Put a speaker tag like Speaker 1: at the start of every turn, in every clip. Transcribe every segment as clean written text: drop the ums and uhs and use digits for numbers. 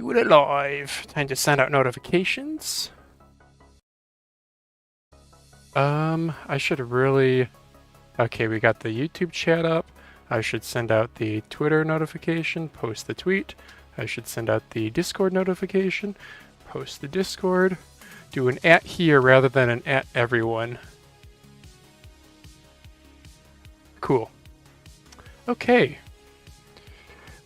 Speaker 1: Doing it live. Time to send out notifications. I should really... Okay, we got the YouTube chat up. I should send out the Twitter notification, post the tweet. I should send out the Discord notification, post the Discord. Do an @ here rather than an @ everyone. Cool. Okay.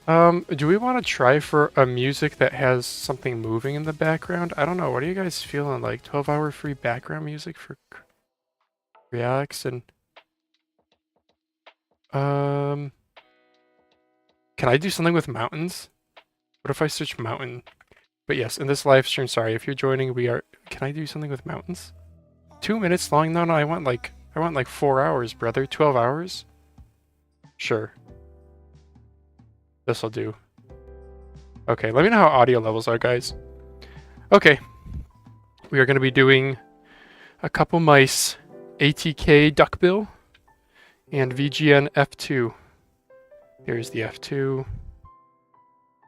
Speaker 1: Do we want to try for a music that has something moving in the background? I don't know. What are you guys feeling like? 12-hour free background music for Reacts and... Can I do something with mountains? What if I search mountain? But yes, in this live stream, sorry, if you're joining, we are... Can I do something with mountains? 2 minutes long? No, I want like 4 hours, brother. 12 hours? Sure. This'll do. Okay, let me know how audio levels are, guys. Okay. We are going to be doing a couple mice. ATK Duckbill and VGN F2. Here's the F2.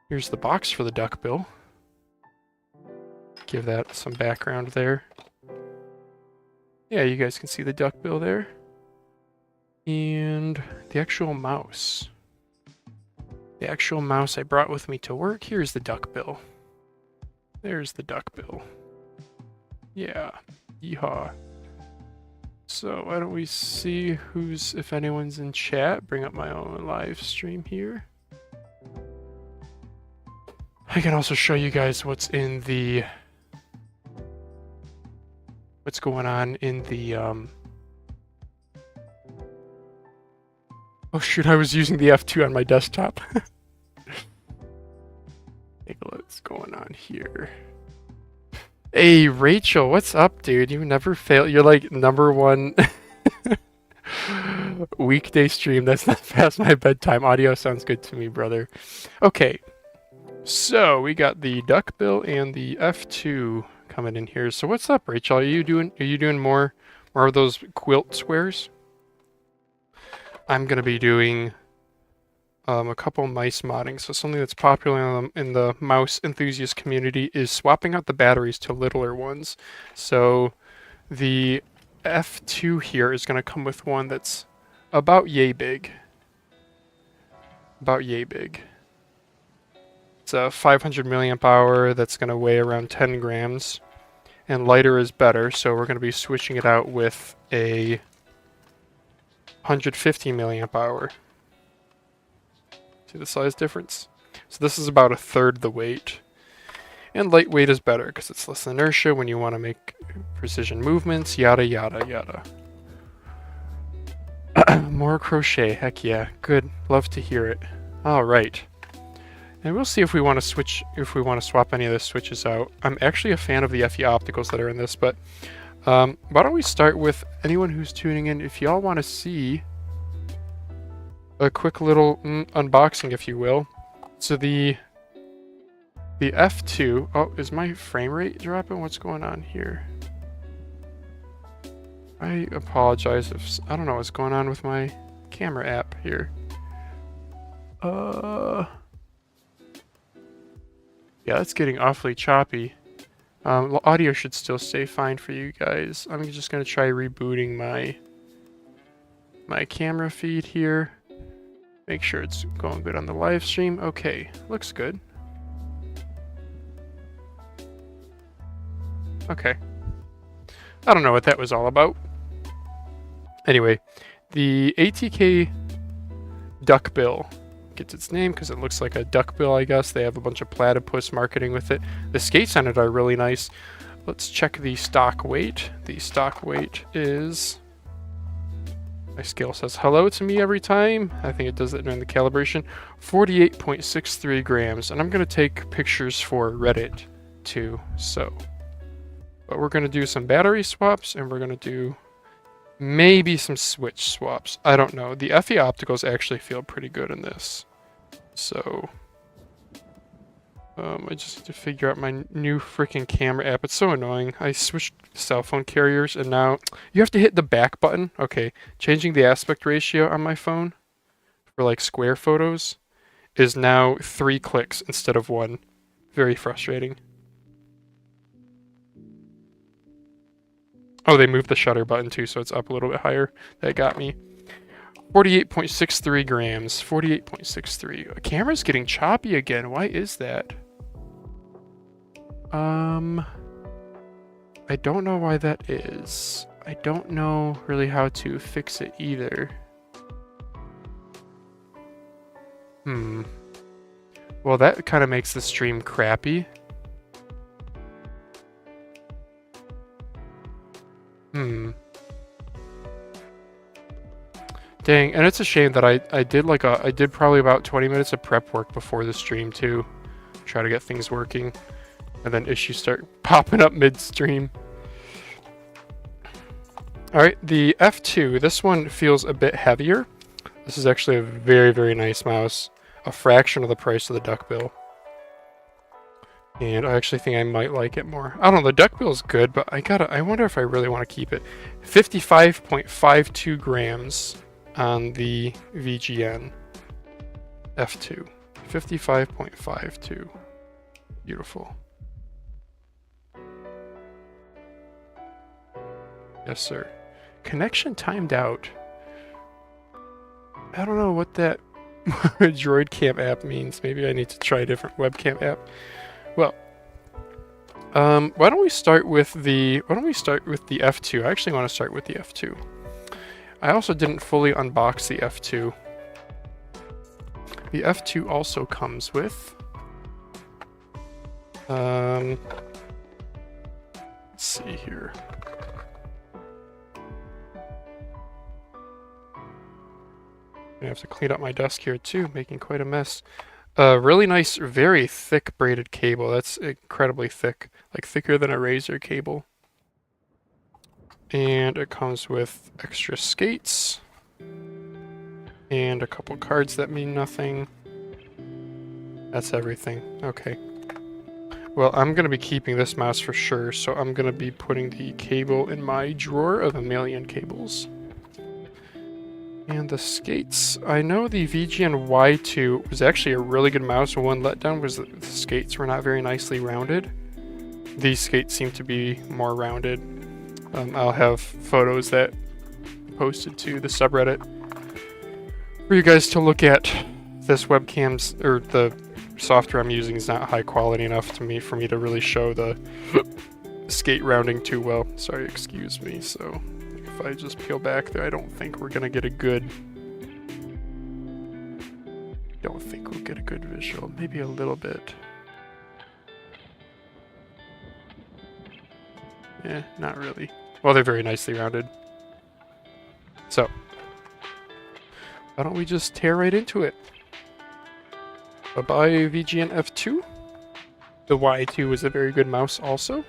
Speaker 1: Here's the box for the duckbill. Give that some background there. Yeah, you guys can see the duckbill there. And the actual mouse. The actual mouse I brought with me to work. Here's the duckbill. There's the duckbill. Yeah. Yeehaw. So why don't we see who's, if anyone's in chat, bring up my own live stream here. I can also show you guys what's in the, what's going on in the, oh shoot, I was using the F2 on my desktop. Take a look what's going on here. Hey, Rachel, what's up, dude? You never fail. You're like #1 weekday stream. That's not past my bedtime. Audio sounds good to me, brother. Okay, so we got the duckbill and the F2 coming in here. So what's up, Rachel? Are you doing more of those quilt squares? I'm gonna be doing a couple mice modding. So something that's popular in the mouse enthusiast community is swapping out the batteries to littler ones. So the F2 here is going to come with one that's about yay big. About yay big. It's a 500 milliamp hour that's going to weigh around 10 grams. And lighter is better, so we're going to be switching it out with a 150 milliamp hour. See the size difference? So this is about 1/3 the weight. And lightweight is better because it's less inertia when you want to make precision movements, yada yada yada. More crochet, heck yeah. Good. Love to hear it. Alright. And we'll see if we want to switch, if we want to swap any of the switches out. I'm actually a fan of the FE opticals that are in this, but why don't we start with anyone who's tuning in, if y'all want to see a quick little unboxing, if you will. So the F2... Oh, is my frame rate dropping? What's going on here? I apologize if... I don't know what's going on with my camera app here. Yeah, that's getting awfully choppy. Audio should still stay fine for you guys. I'm just going to try rebooting my camera feed here. Make sure it's going good on the live stream. Okay, looks good. Okay. I don't know what that was all about. Anyway, the ATK Duckbill gets its name because it looks like a duckbill, I guess. They have a bunch of platypus marketing with it. The skates on it are really nice. Let's check the stock weight. The stock weight is... My scale says hello to me every time. I think it does that during the calibration. 48.63 grams. And I'm going to take pictures for Reddit too. So, but we're going to do some battery swaps and we're going to do maybe some switch swaps. I don't know. The FE opticals actually feel pretty good in this. So, I just need to figure out my new freaking camera app. It's so annoying. I switched cell phone carriers and now you have to hit the back button. Okay, changing the aspect ratio on my phone for like square photos is now 3 clicks instead of 1. Very frustrating. Oh, they moved the shutter button too, so it's up a little bit higher. That got me. 48.63 grams. 48.63. The camera's getting choppy again. Why is that? I don't know why that is. I don't know really how to fix it either. Well, that kind of makes the stream crappy. Dang, and it's a shame that I did probably about 20 minutes of prep work before the stream too. Try to get things working. And then issues start popping up midstream. Alright, the F2, this one feels a bit heavier. This is actually a very, very nice mouse. A fraction of the price of the Duckbill. And I actually think I might like it more. I don't know, the Duckbill's good, but I wonder if I really want to keep it. 55.52 grams on the VGN F2. 55.52. Beautiful. Yes, sir. Connection timed out. I don't know what that Droid Cam app means. Maybe I need to try a different webcam app. Well, why don't we start with the F2? I actually want to start with the F2. I also didn't fully unbox the F2. The F2 also comes with let's see here. I have to clean up my desk here too, making quite a mess. Really nice, very thick braided cable. That's incredibly thick, like thicker than a razor cable. And it comes with extra skates and a couple cards that mean nothing. That's everything. Okay. Well, I'm going to be keeping this mouse for sure, so I'm going to be putting the cable in my drawer of a million cables. And the skates, I know the VGN Y2 was actually a really good mouse. One letdown was that the skates were not very nicely rounded. These skates seem to be more rounded. I'll have photos that posted to the subreddit for you guys to look at. This webcam's, or the software I'm using is not high quality enough for me to really show the skate rounding too well. Sorry, excuse me. So if I just peel back there, I don't think we're gonna get a good visual. Maybe a little bit. Eh, not really. Well, they're very nicely rounded. So, why don't we just tear right into it? Bye-bye VGN F2. The Y2 is a very good mouse also.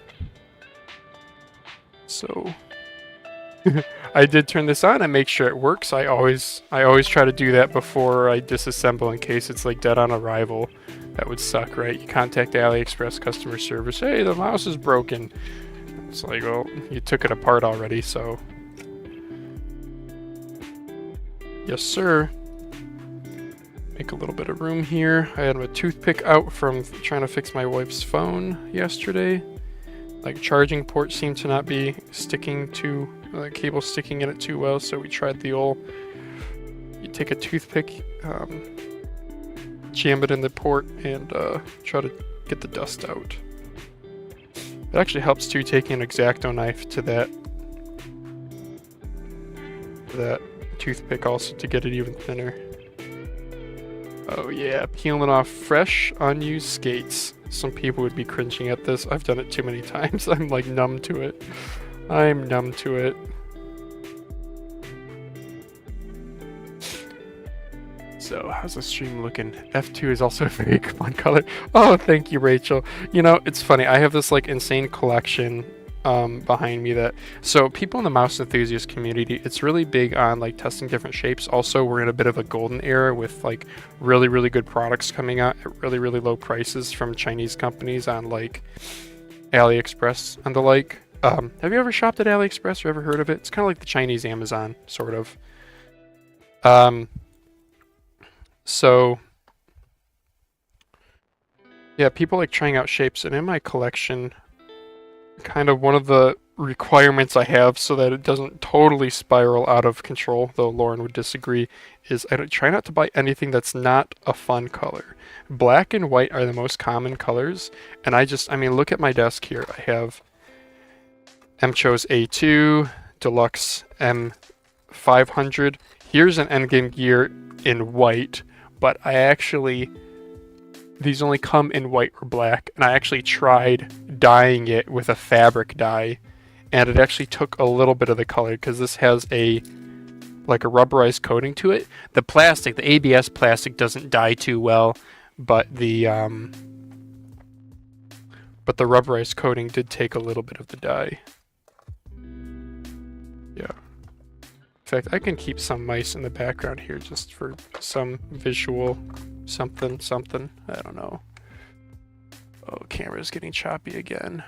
Speaker 1: So, I did turn this on and make sure it works. I always try to do that before I disassemble in case it's like dead on arrival. That would suck, right? You contact AliExpress customer service. Hey, the mouse is broken. It's like, well, you took it apart already, so. Yes, sir. Make a little bit of room here. I had a toothpick out from trying to fix my wife's phone yesterday. Like, charging port seemed to not be sticking to, the cable sticking in it too well, so we tried the old, you take a toothpick, jam it in the port, and try to get the dust out. It actually helps too, taking an X-Acto knife to that toothpick also to get it even thinner. Oh yeah, peeling off fresh, unused skates. Some people would be cringing at this. I've done it too many times. I'm like numb to it. I'm numb to it. So, how's the stream looking? F2 is also a very fun color. Oh, thank you, Rachel. You know, it's funny. I have this like insane collection behind me that, so people in the mouse enthusiast community, it's really big on like testing different shapes. Also, we're in a bit of a golden era with like really good products coming out at really low prices from Chinese companies on like AliExpress and the like. Have you ever shopped at AliExpress or ever heard of it? It's kind of like the Chinese Amazon, sort of. So Yeah, people like trying out shapes, and in my collection, kind of one of the requirements I have so that it doesn't totally spiral out of control, though Lauren would disagree, is I don't try not to buy anything that's not a fun color. Black and white are the most common colors, and I mean, look at my desk here. I have MCHO's A2, Deluxe M500. Here's an Endgame gear in white, but these only come in white or black, and I actually tried dyeing it with a fabric dye, and it actually took a little bit of the color because this has like a rubberized coating to it. The plastic, the ABS plastic, doesn't dye too well, but the rubberized coating did take a little bit of the dye. Yeah. In fact, I can keep some mice in the background here just for some visual something. I don't know. Oh, camera's getting choppy again.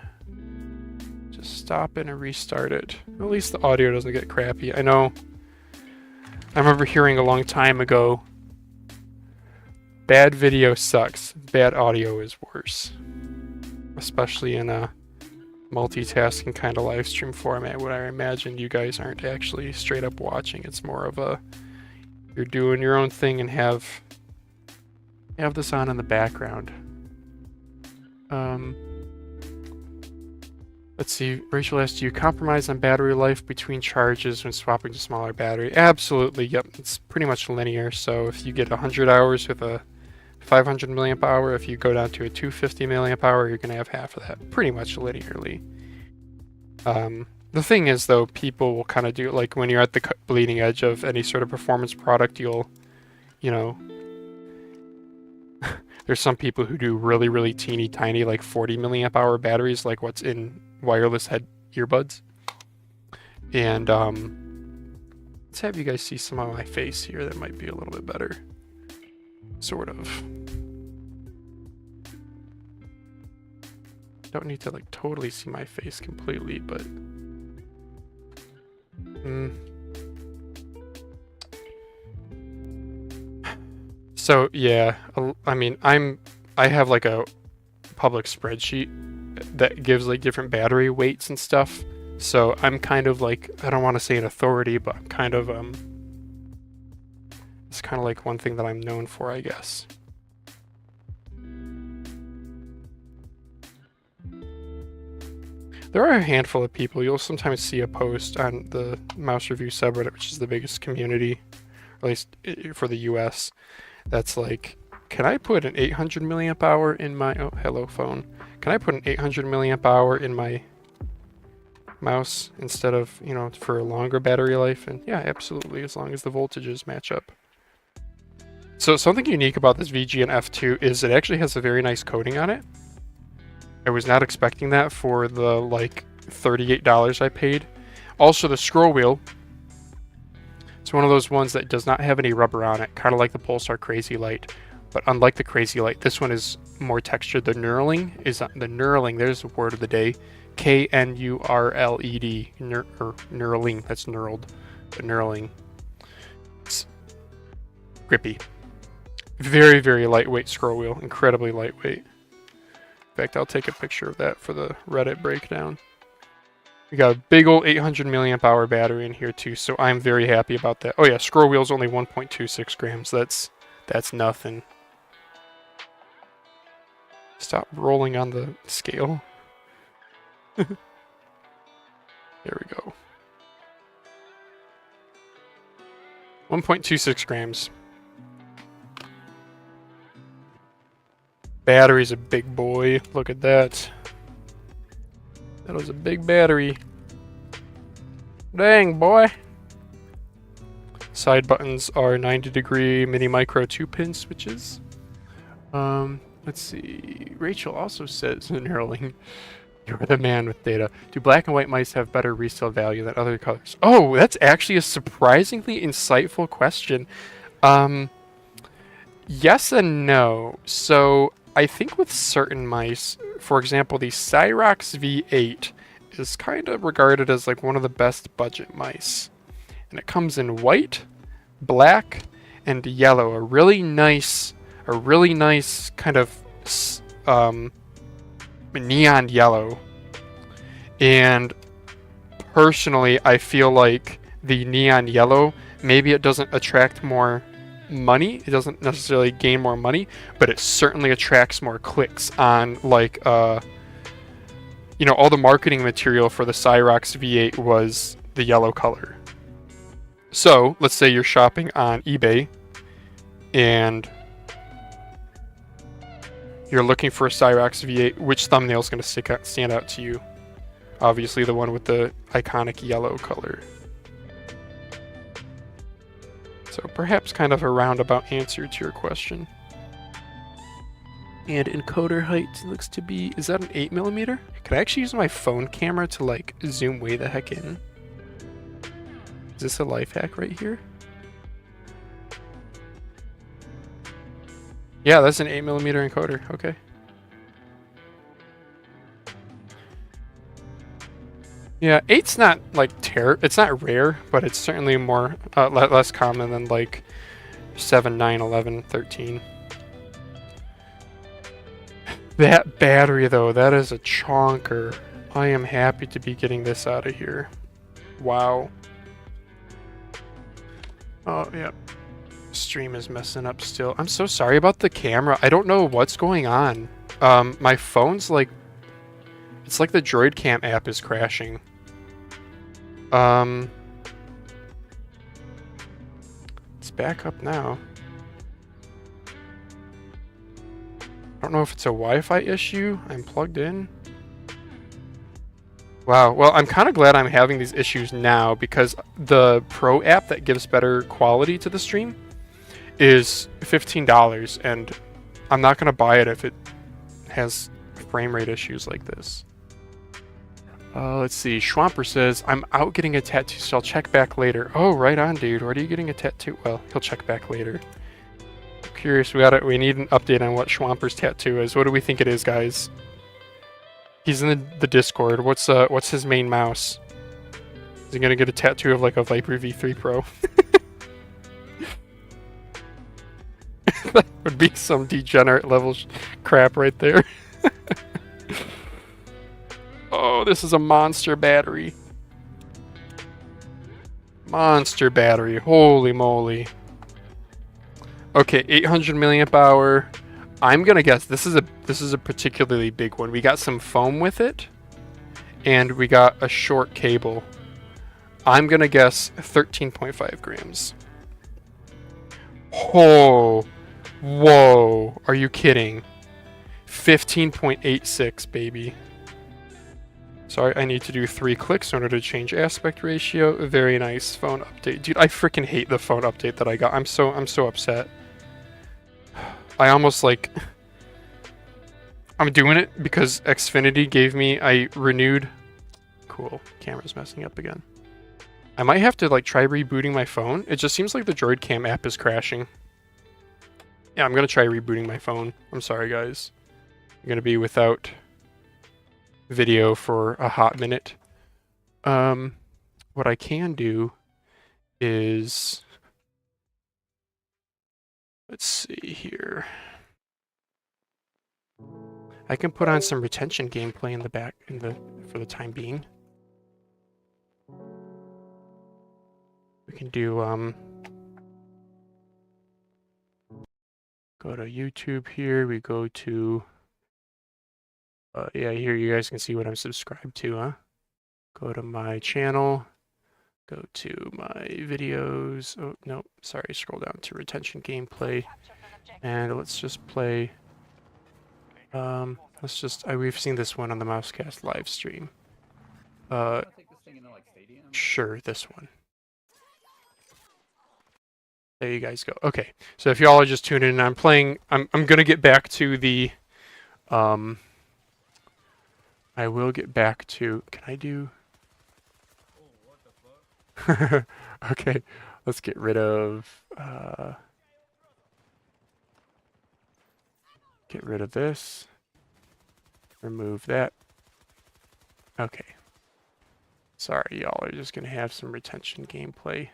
Speaker 1: Just stop it and restart it. At least the audio doesn't get crappy. I know. I remember hearing a long time ago, bad video sucks. Bad audio is worse. Especially in a multitasking kind of live stream format, where I imagine you guys aren't actually straight up watching. It's more of a, you're doing your own thing and have this on in the background. Let's see. Rachel asked, do you compromise on battery life between charges when swapping to smaller battery? Absolutely. Yep. It's pretty much linear. So if you get 100 hours with a 500 milliamp hour, if you go down to a 250 milliamp hour, you're going to have half of that pretty much linearly. The thing is, though, people will kind of do, like when you're at the bleeding edge of any sort of performance product, you'll, you know, there's some people who do really, really teeny tiny, like 40 milliamp hour batteries, like what's in wireless head earbuds. And let's have you guys see some of my face here. That might be a little bit better. Sort of. Don't need to like totally see my face completely, but so yeah, I mean, I have like a public spreadsheet that gives like different battery weights and stuff. So I'm kind of like, I don't want to say an authority, but I'm kind of it's kind of like one thing that I'm known for, I guess. There are a handful of people. You'll sometimes see a post on the Mouse Review subreddit, which is the biggest community, at least for the US, that's like, can I put an 800 milliamp hour in my, oh, hello phone. Can I put an 800 milliamp hour in my mouse instead of, you know, for a longer battery life? And yeah, absolutely, as long as the voltages match up. So something unique about this VGN F2 is it actually has a very nice coating on it. I was not expecting that for the like $38 I paid. Also, the scroll wheel, it's one of those ones that does not have any rubber on it, kind of like the Pulsar Crazy Light. But unlike the Crazy Light, this one is more textured. The knurling is the knurling. There's the word of the day, Knurled. Knurling. That's knurled, but knurling. It's grippy. Very, very lightweight scroll wheel. Incredibly lightweight. In fact, I'll take a picture of that for the Reddit breakdown. We got a big old 800 milliamp hour battery in here too, so I'm very happy about that. Oh yeah, scroll wheel's only 1.26 grams. That's nothing. Stop rolling on the scale. There we go. 1.26 grams. Battery's a big boy. Look at that. That was a big battery. Dang, boy. Side buttons are 90-degree mini micro 2-pin switches. Let's see. Rachel also says in Erling, you're the man with data. Do black and white mice have better resale value than other colors? Oh, that's actually a surprisingly insightful question. Yes and no. So I think with certain mice, for example, the Cyrox V8 is kind of regarded as like one of the best budget mice. And it comes in white, black, and yellow. A really nice kind of neon yellow. And personally, I feel like the neon yellow, maybe it doesn't attract more money. It doesn't necessarily gain more money, but it certainly attracts more clicks on, like, you know, all the marketing material for the Cyrox V8 was the yellow color. So let's say you're shopping on eBay and you're looking for a Cyrox V8. Which thumbnail is going to stand out to you? Obviously the one with the iconic yellow color. So perhaps kind of a roundabout answer to your question. And encoder height looks to be, is that an 8mm? Could I actually use my phone camera to like zoom way the heck in? Is this a life hack right here? Yeah, that's an 8mm encoder. Okay. Yeah, 8's not like it's not rare, but it's certainly more less common than like 7, 9, 11, 13. That battery though, that is a chonker. I am happy to be getting this out of here. Wow. Oh, yeah. Stream is messing up still. I'm so sorry about the camera. I don't know what's going on. My phone's like... It's like the Droid Cam app is crashing. It's back up now. I don't know if it's a Wi-Fi issue. I'm plugged in. Wow, well, I'm kind of glad I'm having these issues now because the Pro app that gives better quality to the stream is $15, and I'm not going to buy it if it has frame rate issues like this. Let's see. Schwamper says, I'm out getting a tattoo, so I'll check back later. Oh, right on, dude. Where are you getting a tattoo? Well, he'll check back later. I'm curious. We need an update on what Schwamper's tattoo is. What do we think it is, guys? He's in the Discord. What's his main mouse? Is he gonna get a tattoo of like a Viper V3 Pro? That would be some degenerate level crap right there. Oh, this is a monster battery. Monster battery. Holy moly. Okay, 800 milliamp hour. I'm gonna guess this is a particularly big one. We got some foam with it, and we got a short cable. I'm gonna guess 13.5 grams. Oh, whoa! Are you kidding? 15.86, baby. Sorry, I need to do 3 clicks in order to change aspect ratio. Very nice phone update, dude. I freaking hate the phone update that I got. I'm so upset. I almost like... I'm doing it because Xfinity gave me a renewed... Cool. Camera's messing up again. I might have to like try rebooting my phone. It just seems like the Droid Cam app is crashing. Yeah, I'm gonna try rebooting my phone. I'm sorry, guys. I'm gonna be without video for a hot minute. What I can do is... Let's see here. I can put on some retention gameplay in the back for the time being. We can do go to YouTube here. We go to yeah, here you guys can see what I'm subscribed to, huh? Go to my channel. Go to my videos. Oh, no, sorry, scroll down to retention gameplay. And let's just play... we've seen this one on the Mousecast live stream. Sure, this one. There you guys go. Okay, so if y'all are just tuning in, I'm gonna get back to the... I will get back to... Can I do... Okay, let's get rid of this. Remove that. Okay. Sorry, y'all are just gonna have some retention gameplay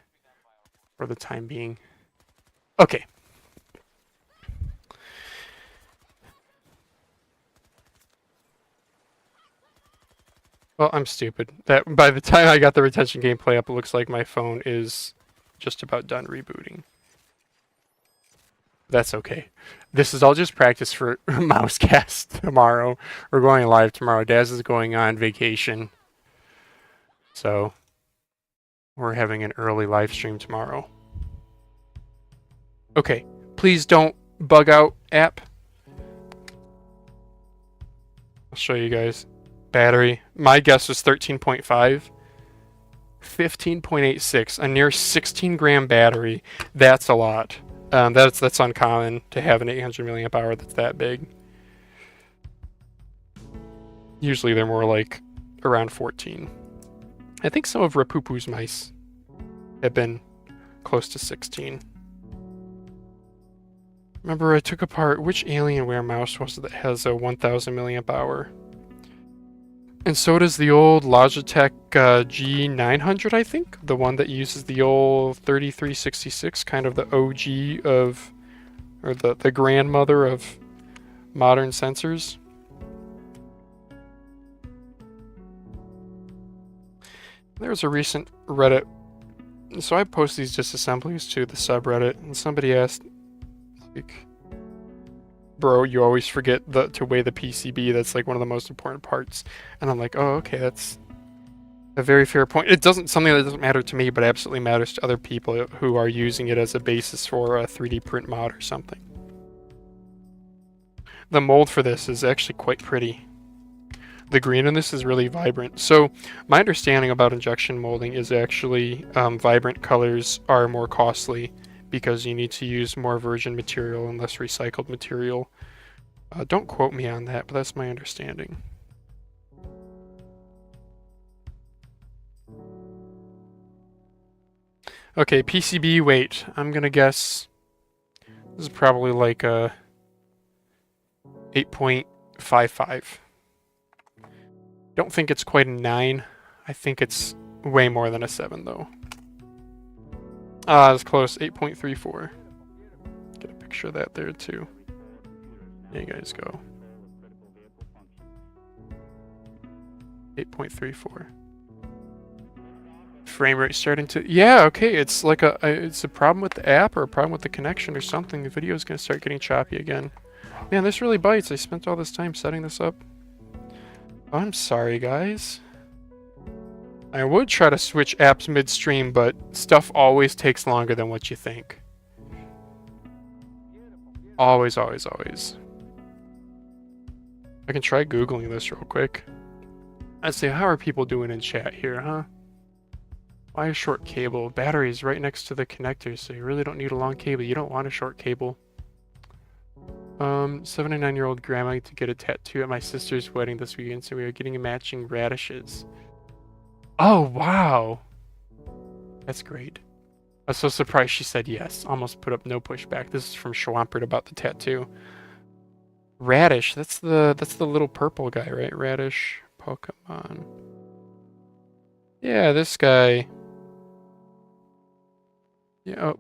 Speaker 1: for the time being. Okay. Well, I'm stupid. That by the time I got the retention gameplay up, it looks like my phone is just about done rebooting. That's okay. This is all just practice for Mousecast tomorrow. We're going live tomorrow. Daz is going on vacation. So we're having an early live stream tomorrow. Okay, please don't bug out app. I'll show you guys. Battery. My guess was 13.5. 15.86. A near 16-gram battery. That's a lot. That's uncommon to have an 800 milliamp hour that's that big. Usually they're more like around 14. I think some of Rapupu's mice have been close to 16. Remember, I took apart which Alienware mouse was it that has a 1000 milliamp hour. And so does the old Logitech G900, I think. The one that uses the old 3366, kind of the OG of, or the grandmother of modern sensors. There was a recent Reddit. So I post these disassemblies to the subreddit, and somebody asked, like, bro, you always forget to weigh the PCB. That's like one of the most important parts. And I'm like, oh, okay, that's a very fair point. It doesn't, something that doesn't matter to me, but absolutely matters to other people who are using it as a basis for a 3D print mod or something. The mold for this is actually quite pretty. The green in this is really vibrant. So my understanding about injection molding is actually vibrant colors are more costly because you need to use more virgin material and less recycled material. Don't quote me on that, but that's my understanding. Okay, PCB weight. I'm gonna guess this is probably like a 8.55. Don't think it's quite a 9. I think it's way more than a 7 though. It's close. 8.34. Get a picture of that there too. There you guys go. 8.34. Frame rate starting to... Yeah, okay. It's like it's a problem with the app or a problem with the connection or something. The video is going to start getting choppy again. Man, this really bites. I spent all this time setting this up. I'm sorry, guys. I would try to switch apps midstream, but stuff always takes longer than what you think. Always, always, always. I can try Googling this real quick. I'd say, how are people doing in chat here, huh? Why a short cable? Battery is right next to the connector, so you really don't need a long cable. You don't want a short cable. 79-year-old grandma to get a tattoo at my sister's wedding this weekend, so we are getting matching radishes. Oh, wow. That's great. I was so surprised she said yes. Almost put up no pushback. This is from Schwampert about the tattoo. Radish, that's the little purple guy, right? Radish Pokemon. Yeah, this guy. Yeah, oh.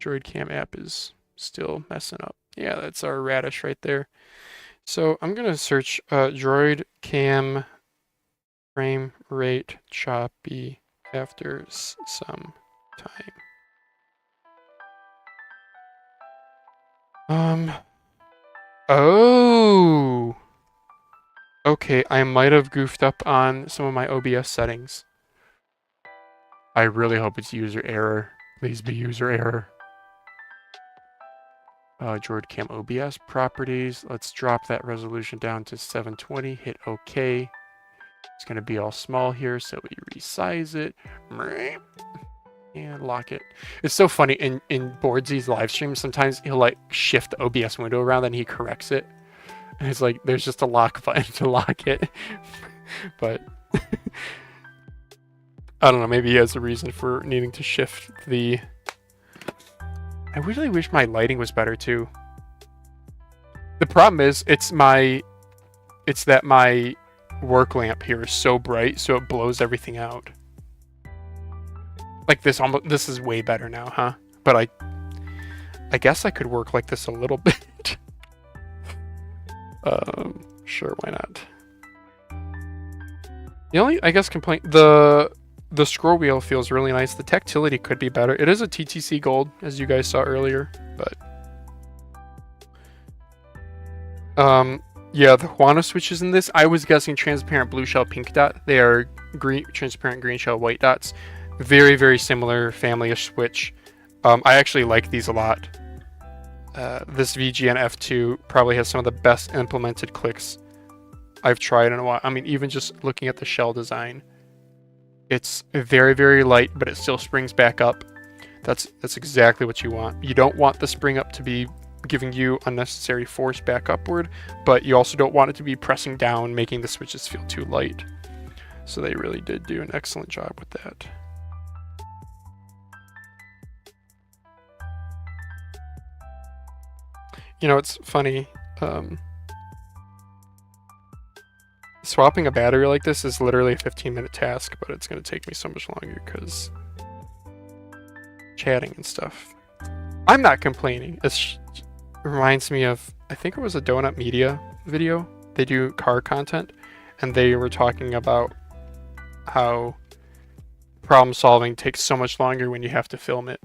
Speaker 1: Droid Cam app is still messing up. Yeah, that's our Radish right there. So I'm gonna search Droid Cam frame rate choppy after some time. Oh. Okay, I might have goofed up on some of my OBS settings. I really hope it's user error. Please be user error. Droid Cam OBS properties. Let's drop that resolution down to 720. Hit OK. It's going to be all small here, so we resize it. And lock it. It's so funny, in Boardsy's live stream, sometimes he'll like shift the OBS window around, then he corrects it. And it's like, there's just a lock button to lock it. But I don't know, maybe he has a reason for needing to shift the... I really wish my lighting was better too. The problem is, it's that my work lamp here is so bright, so it blows everything out. Like this is way better now, huh? But I guess I could work like this a little bit. Sure, why not? The only, I guess, complaint, the scroll wheel feels really nice. The tactility could be better. It is a TTC gold, as you guys saw earlier, but yeah, the Juana switches in this, I was guessing transparent blue shell pink dot. They are green, transparent green shell white dots. Very, very similar family-ish switch. I actually like these a lot. This VGN F2 probably has some of the best implemented clicks I've tried in a while. I mean, even just looking at the shell design, it's very, very light, but it still springs back up. That's exactly what you want. You don't want the spring up to be giving you unnecessary force back upward, but you also don't want it to be pressing down, making the switches feel too light. So they really did do an excellent job with that. You know, it's funny. Swapping a battery like this is literally a 15-minute task, but it's going to take me so much longer because chatting and stuff. I'm not complaining. It reminds me of, I think it was a Donut Media video. They do car content, and they were talking about how problem solving takes so much longer when you have to film it.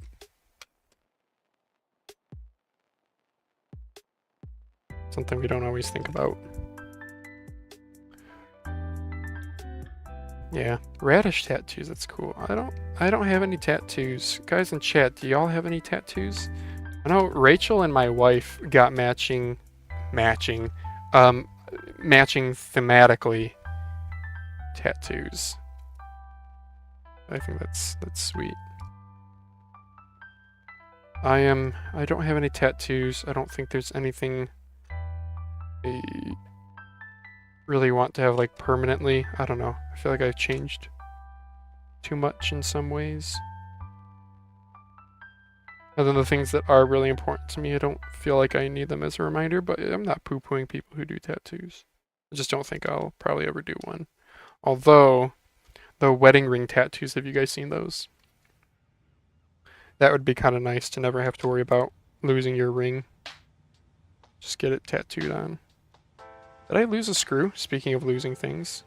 Speaker 1: Something we don't always think about. Yeah, radish tattoos, that's cool. I don't have any tattoos. Guys in chat, do y'all have any tattoos? I know Rachel and my wife got matching thematically tattoos. I think that's sweet. I don't have any tattoos. I don't think there's anything I really want to have like permanently. I don't know. I feel like I've changed too much in some ways. Other than the things that are really important to me, I don't feel like I need them as a reminder, but I'm not poo-pooing people who do tattoos. I just don't think I'll probably ever do one. Although, the wedding ring tattoos, have you guys seen those? That would be kind of nice to never have to worry about losing your ring. Just get it tattooed on. Did I lose a screw? Speaking of losing things.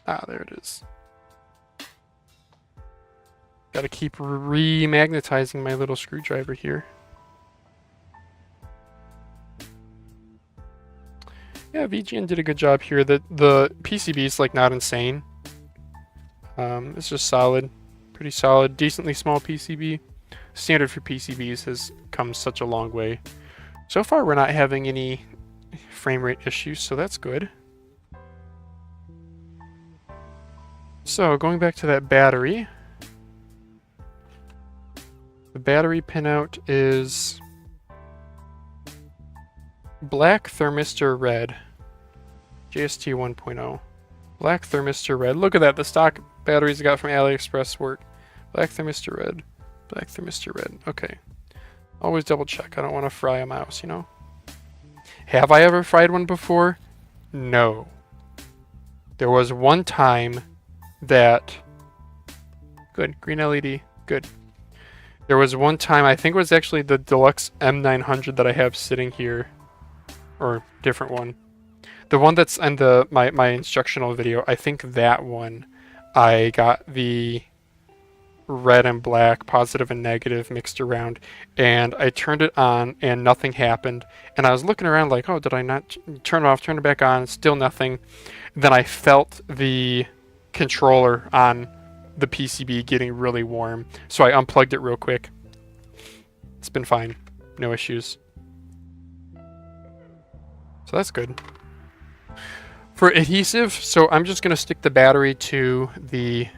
Speaker 1: Ah, there it is. Gotta keep remagnetizing my little screwdriver here. Yeah, VGN did a good job here. The PCB is like not insane. It's just solid, pretty solid, decently small PCB. Standard for PCBs has come such a long way. So far, we're not having any frame rate issues, so that's good. So going back to that battery. The battery pinout is black thermistor red. JST 1.0. Black thermistor red. Look at that. The stock batteries I got from AliExpress work. Black thermistor red. Black thermistor red. Okay. Always double check. I don't want to fry a mouse, you know? Have I ever fried one before? No. There was one time that... Good. Green LED. Good. There was one time, I think it was actually the Deluxe M900 that I have sitting here. Or different one. The one that's in my instructional video, I think that one, I got the red and black, positive and negative mixed around, and I turned it on and nothing happened. And I was looking around like, oh, did I not turn it off, turn it back on, still nothing. Then I felt the controller on the PCB getting really warm, so I unplugged it real quick. It's been fine, no issues. So that's good. For adhesive, so I'm just going to stick the battery to the...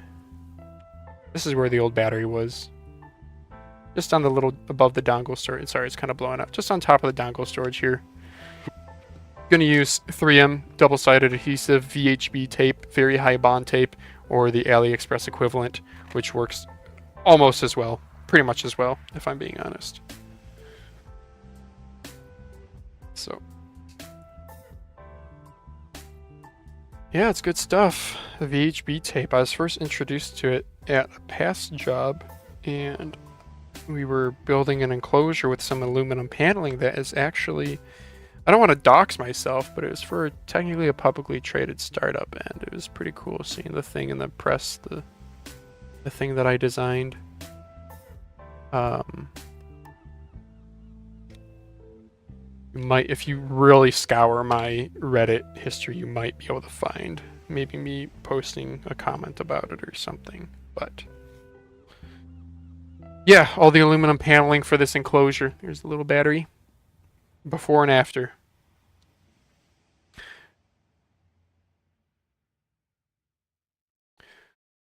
Speaker 1: This is where the old battery was. Just on the little, above the dongle storage. Sorry, it's kind of blowing up. Just on top of the dongle storage here. Going to use 3M double-sided adhesive, VHB tape, very high bond tape, or the AliExpress equivalent, which works almost as well. Pretty much as well, if I'm being honest. So... yeah, it's good stuff. The VHB tape. I was first introduced to it at a past job, and we were building an enclosure with some aluminum paneling that is actually I don't want to dox myself, but it was for technically a publicly traded startup, and it was pretty cool seeing the thing in the press, the thing that I designed. You might, if you really scour my Reddit history, you might be able to find maybe me posting a comment about it or something. But yeah, all the aluminum paneling for this enclosure. Here's the little battery. Before and after.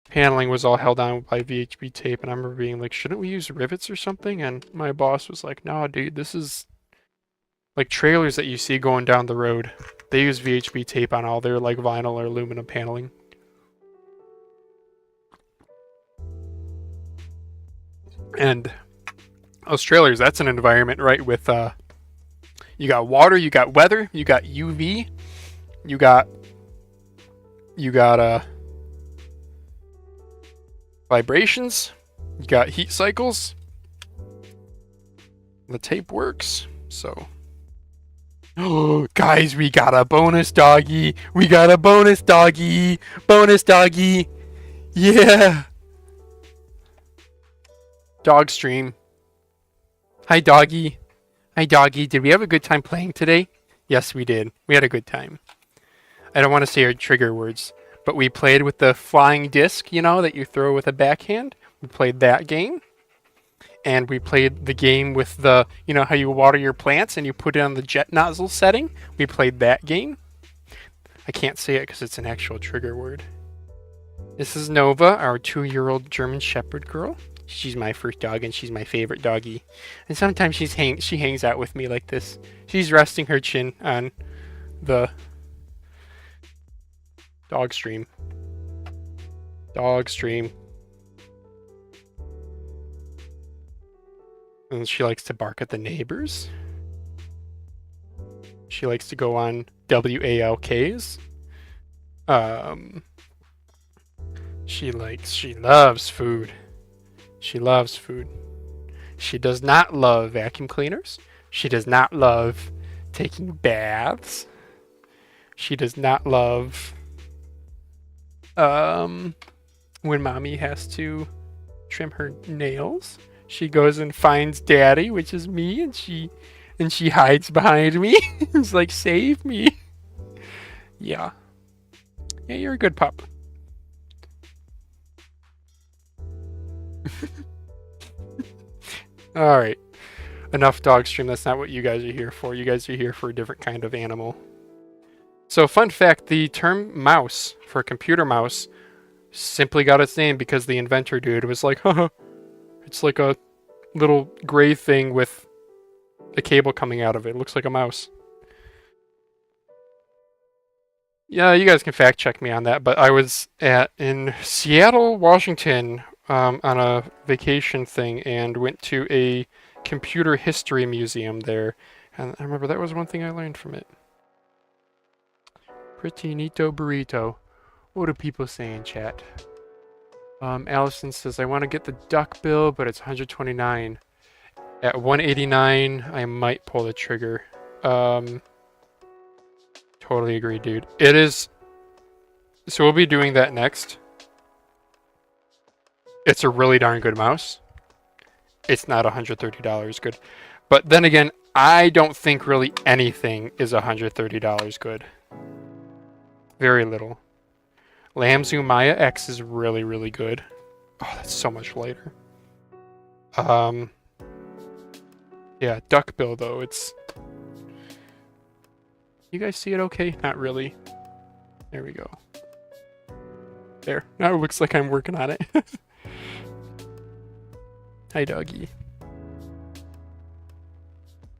Speaker 1: Paneling was all held on by VHB tape, and I remember being like, shouldn't we use rivets or something? And my boss was like, no, dude, this is like trailers that you see going down the road. They use VHB tape on all their like vinyl or aluminum paneling. And those trailers, that's an environment, right? With you got water, you got weather, you got UV, you got vibrations, you got heat cycles. The tape works, so. Oh, guys, we got a bonus doggy. We got a bonus doggy. Bonus doggy. Yeah. Dog stream. Hi, doggy. Hi, doggy. Did we have a good time playing today? Yes, we did. We had a good time. I don't want to say our trigger words, but we played with the flying disc, you know, that you throw with a backhand. We played that game. And we played the game with the, you know, how you water your plants and you put it on the jet nozzle setting. We played that game. I can't say it because it's an actual trigger word. This is Nova, our 2-year-old German Shepherd girl. She's my first dog and she's my favorite doggy. And sometimes she hangs out with me like this. She's resting her chin on the dog stream. Dog stream. And she likes to bark at the neighbors. She likes to go on WALKs. She loves food. She loves food. She does not love vacuum cleaners. She does not love taking baths. She does not love when mommy has to trim her nails. She goes and finds daddy, which is me, and she hides behind me. It's like, save me. Yeah. Yeah, you're a good pup. Alright. Enough dog stream. That's not what you guys are here for. You guys are here for a different kind of animal. So, fun fact, the term mouse for a computer mouse simply got its name because the inventor dude was like, haha. It's like a little gray thing with a cable coming out of it. It looks like a mouse. Yeah, you guys can fact check me on that, but I was in Seattle, Washington, on a vacation thing and went to a computer history museum there. And I remember that was one thing I learned from it. Pretty neato burrito. What do people say in chat? Allison says, I want to get the duckbill, but it's 129. At 189, I might pull the trigger. Totally agree, dude. It is... So we'll be doing that next. It's a really darn good mouse. It's not $130 good. But then again, I don't think really anything is $130 good. Very little. Lamzu Maya X is really, really good. Oh, that's so much lighter. Yeah, duckbill though, it's... You guys see it okay? Not really. There we go. There. Now it looks like I'm working on it. Hi, doggy.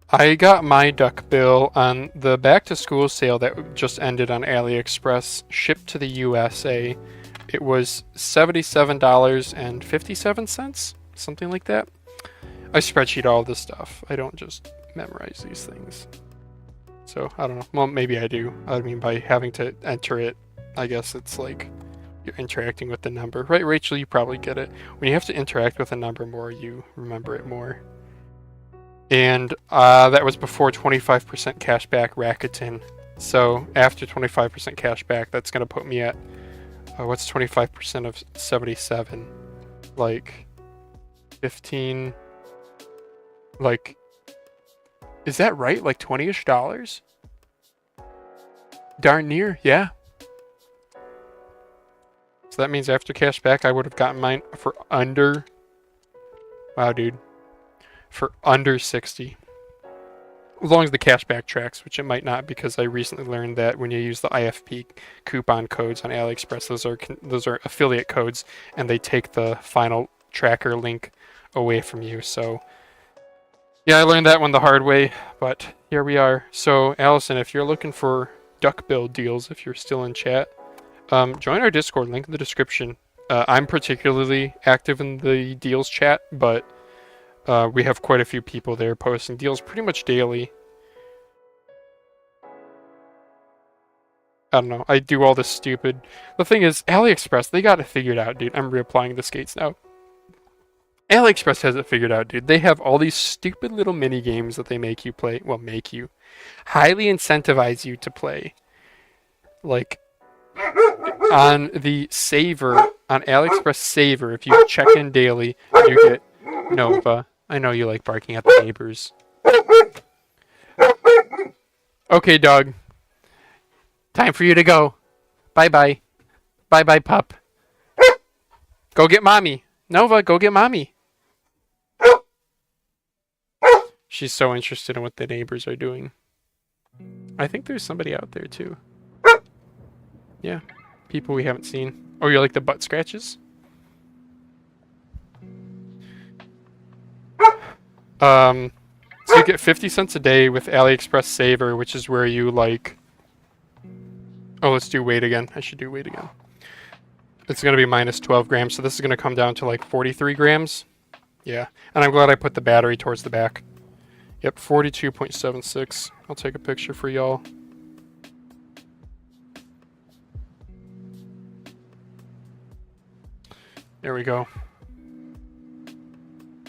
Speaker 1: I got my duckbill on the back-to-school sale that just ended on AliExpress, shipped to the USA. It was $77.57, something like that. I spreadsheet all this stuff. I don't just memorize these things. So, I don't know. Well, maybe I do. I mean, by having to enter it, I guess it's like you're interacting with the number. Right, Rachel? You probably get it. When you have to interact with a number more, you remember it more. And that was before 25% cashback Rakuten. So after 25% cashback, that's going to put me at, what's 25% of 77? Like 15, like, is that right? Like $20-ish? Darn near, yeah. So that means after cashback, I would have gotten mine for under, wow, dude, for under 60. As long as the cashback tracks, which it might not, because I recently learned that when you use the IFP coupon codes on AliExpress, those are affiliate codes, and they take the final tracker link away from you. So yeah, I learned that one the hard way, but here we are. So Allison, if you're looking for Duckbill deals, if you're still in chat, join our Discord, link in the description. I'm particularly active in the deals chat, but we have quite a few people there posting deals pretty much daily. I don't know. I do all this stupid. The thing is, AliExpress, they got it figured out, dude. I'm reapplying the skates now. AliExpress has it figured out, dude. They have all these stupid little mini games that they make you play. Well, highly incentivize you to play. Like, on the Saver, on AliExpress Saver, if you check in daily, you get Nova. I know you like barking at the neighbors. Okay, dog. Time for you to go. Bye-bye. Bye-bye, pup. Go get mommy. Nova, go get mommy. She's so interested in what the neighbors are doing. I think there's somebody out there, too. Yeah. People we haven't seen. Oh, you like the butt scratches? So you get 50 cents a day with AliExpress Saver, which is where you like... Oh, let's do weight again. I should do weight again. It's going to be minus 12 grams, so this is going to come down to like 43 grams. Yeah, and I'm glad I put the battery towards the back. Yep, 42.76. I'll take a picture for y'all. There we go.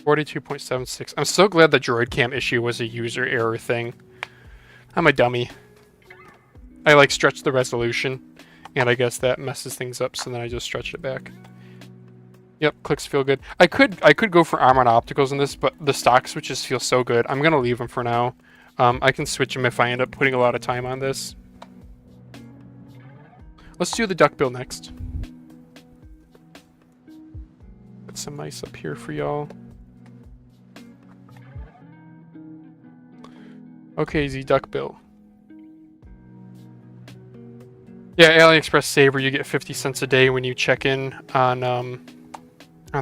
Speaker 1: 42.76. I'm so glad the Droid Cam issue was a user error thing. I'm a dummy. I like stretch the resolution, and I guess that messes things up, so then I just stretch it back. Yep, clicks feel good. I could go for Armor and Opticals in this, but the stock switches feel so good. I'm gonna leave them for now. I can switch them if I end up putting a lot of time on this. Let's do the Duckbill next. Put some mice up here for y'all. Okay, Z Duckbill. Yeah, AliExpress Saver, you get 50 cents a day when you check in on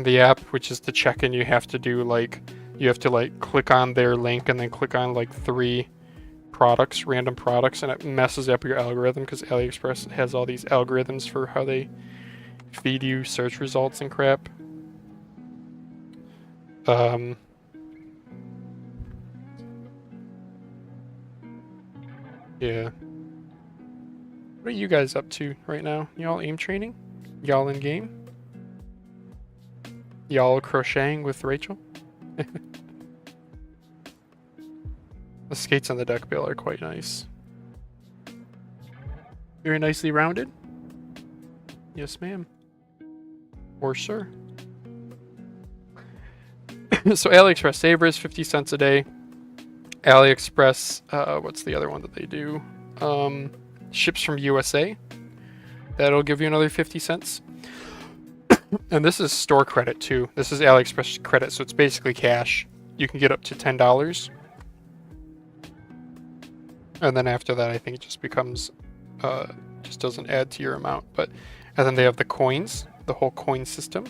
Speaker 1: the app, which is the check-in. You have to do like, you have to like click on their link and then click on like 3 products, random products, and it messes up your algorithm because AliExpress has all these algorithms for how they feed you search results and crap. Yeah. What are you guys up to right now? Y'all aim training? Y'all in game? Y'all crocheting with Rachel? The skates on the Duckbill are quite nice. Very nicely rounded? Yes, ma'am. Or sir. So AliExpress Saver is 50 cents a day. AliExpress, what's the other one that they do? Ships from USA. That'll give you another 50 cents. And this is store credit too. This is AliExpress credit, so it's basically cash. You can get up to $10. And then after that, I think it just becomes, just doesn't add to your amount. But, and then they have the coins, the whole coin system.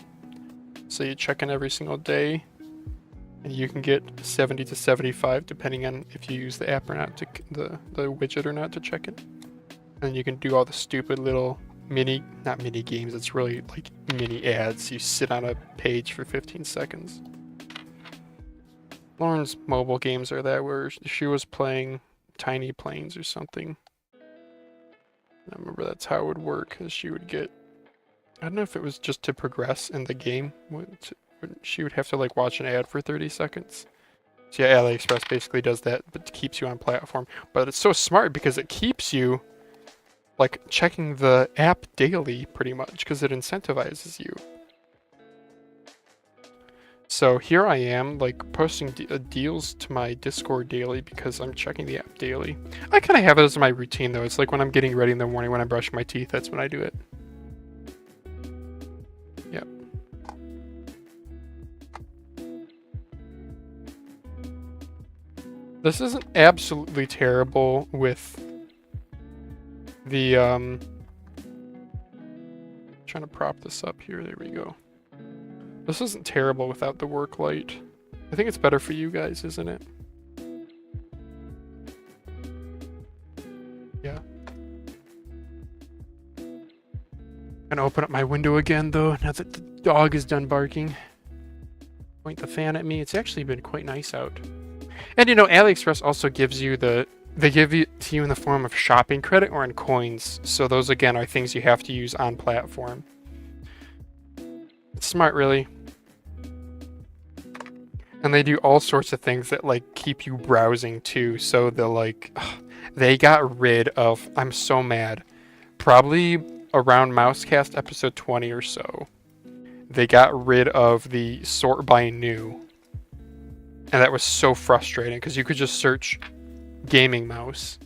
Speaker 1: So you check in every single day, and you can get 70 to 75 depending on if you use the app or not, to the widget or not to check in. And you can do all the stupid little not mini games, it's really like mini ads. You sit on a page for 15 seconds. Lauren's mobile games are that where she was playing Tiny Planes or something. I remember that's how it would work, because she would get, I don't know if it was just to progress in the game. She would have to like watch an ad for 30 seconds. So yeah, AliExpress basically does that, but keeps you on platform. But it's so smart because it keeps you like checking the app daily pretty much because it incentivizes you. So here I am like posting deals to my Discord daily because I'm checking the app daily. I kind of have it as my routine though. It's like when I'm getting ready in the morning when I'm brushing my teeth, that's when I do it. Yep. This isn't absolutely terrible with the trying to prop this up here. There we go. This isn't terrible without the work light. I think it's better for you guys, isn't it? Yeah. Gonna open up my window again though, now that the dog is done barking. Point the fan at me. It's actually been quite nice out. And you know, AliExpress also gives you they give it to you in the form of shopping credit or in coins. So those again are things you have to use on platform. It's smart, really. And they do all sorts of things that like keep you browsing too. So they'll like, they got rid of, I'm so mad, probably around Mousecast episode 20 or so, they got rid of the sort by new. And that was so frustrating because you could just search gaming mouse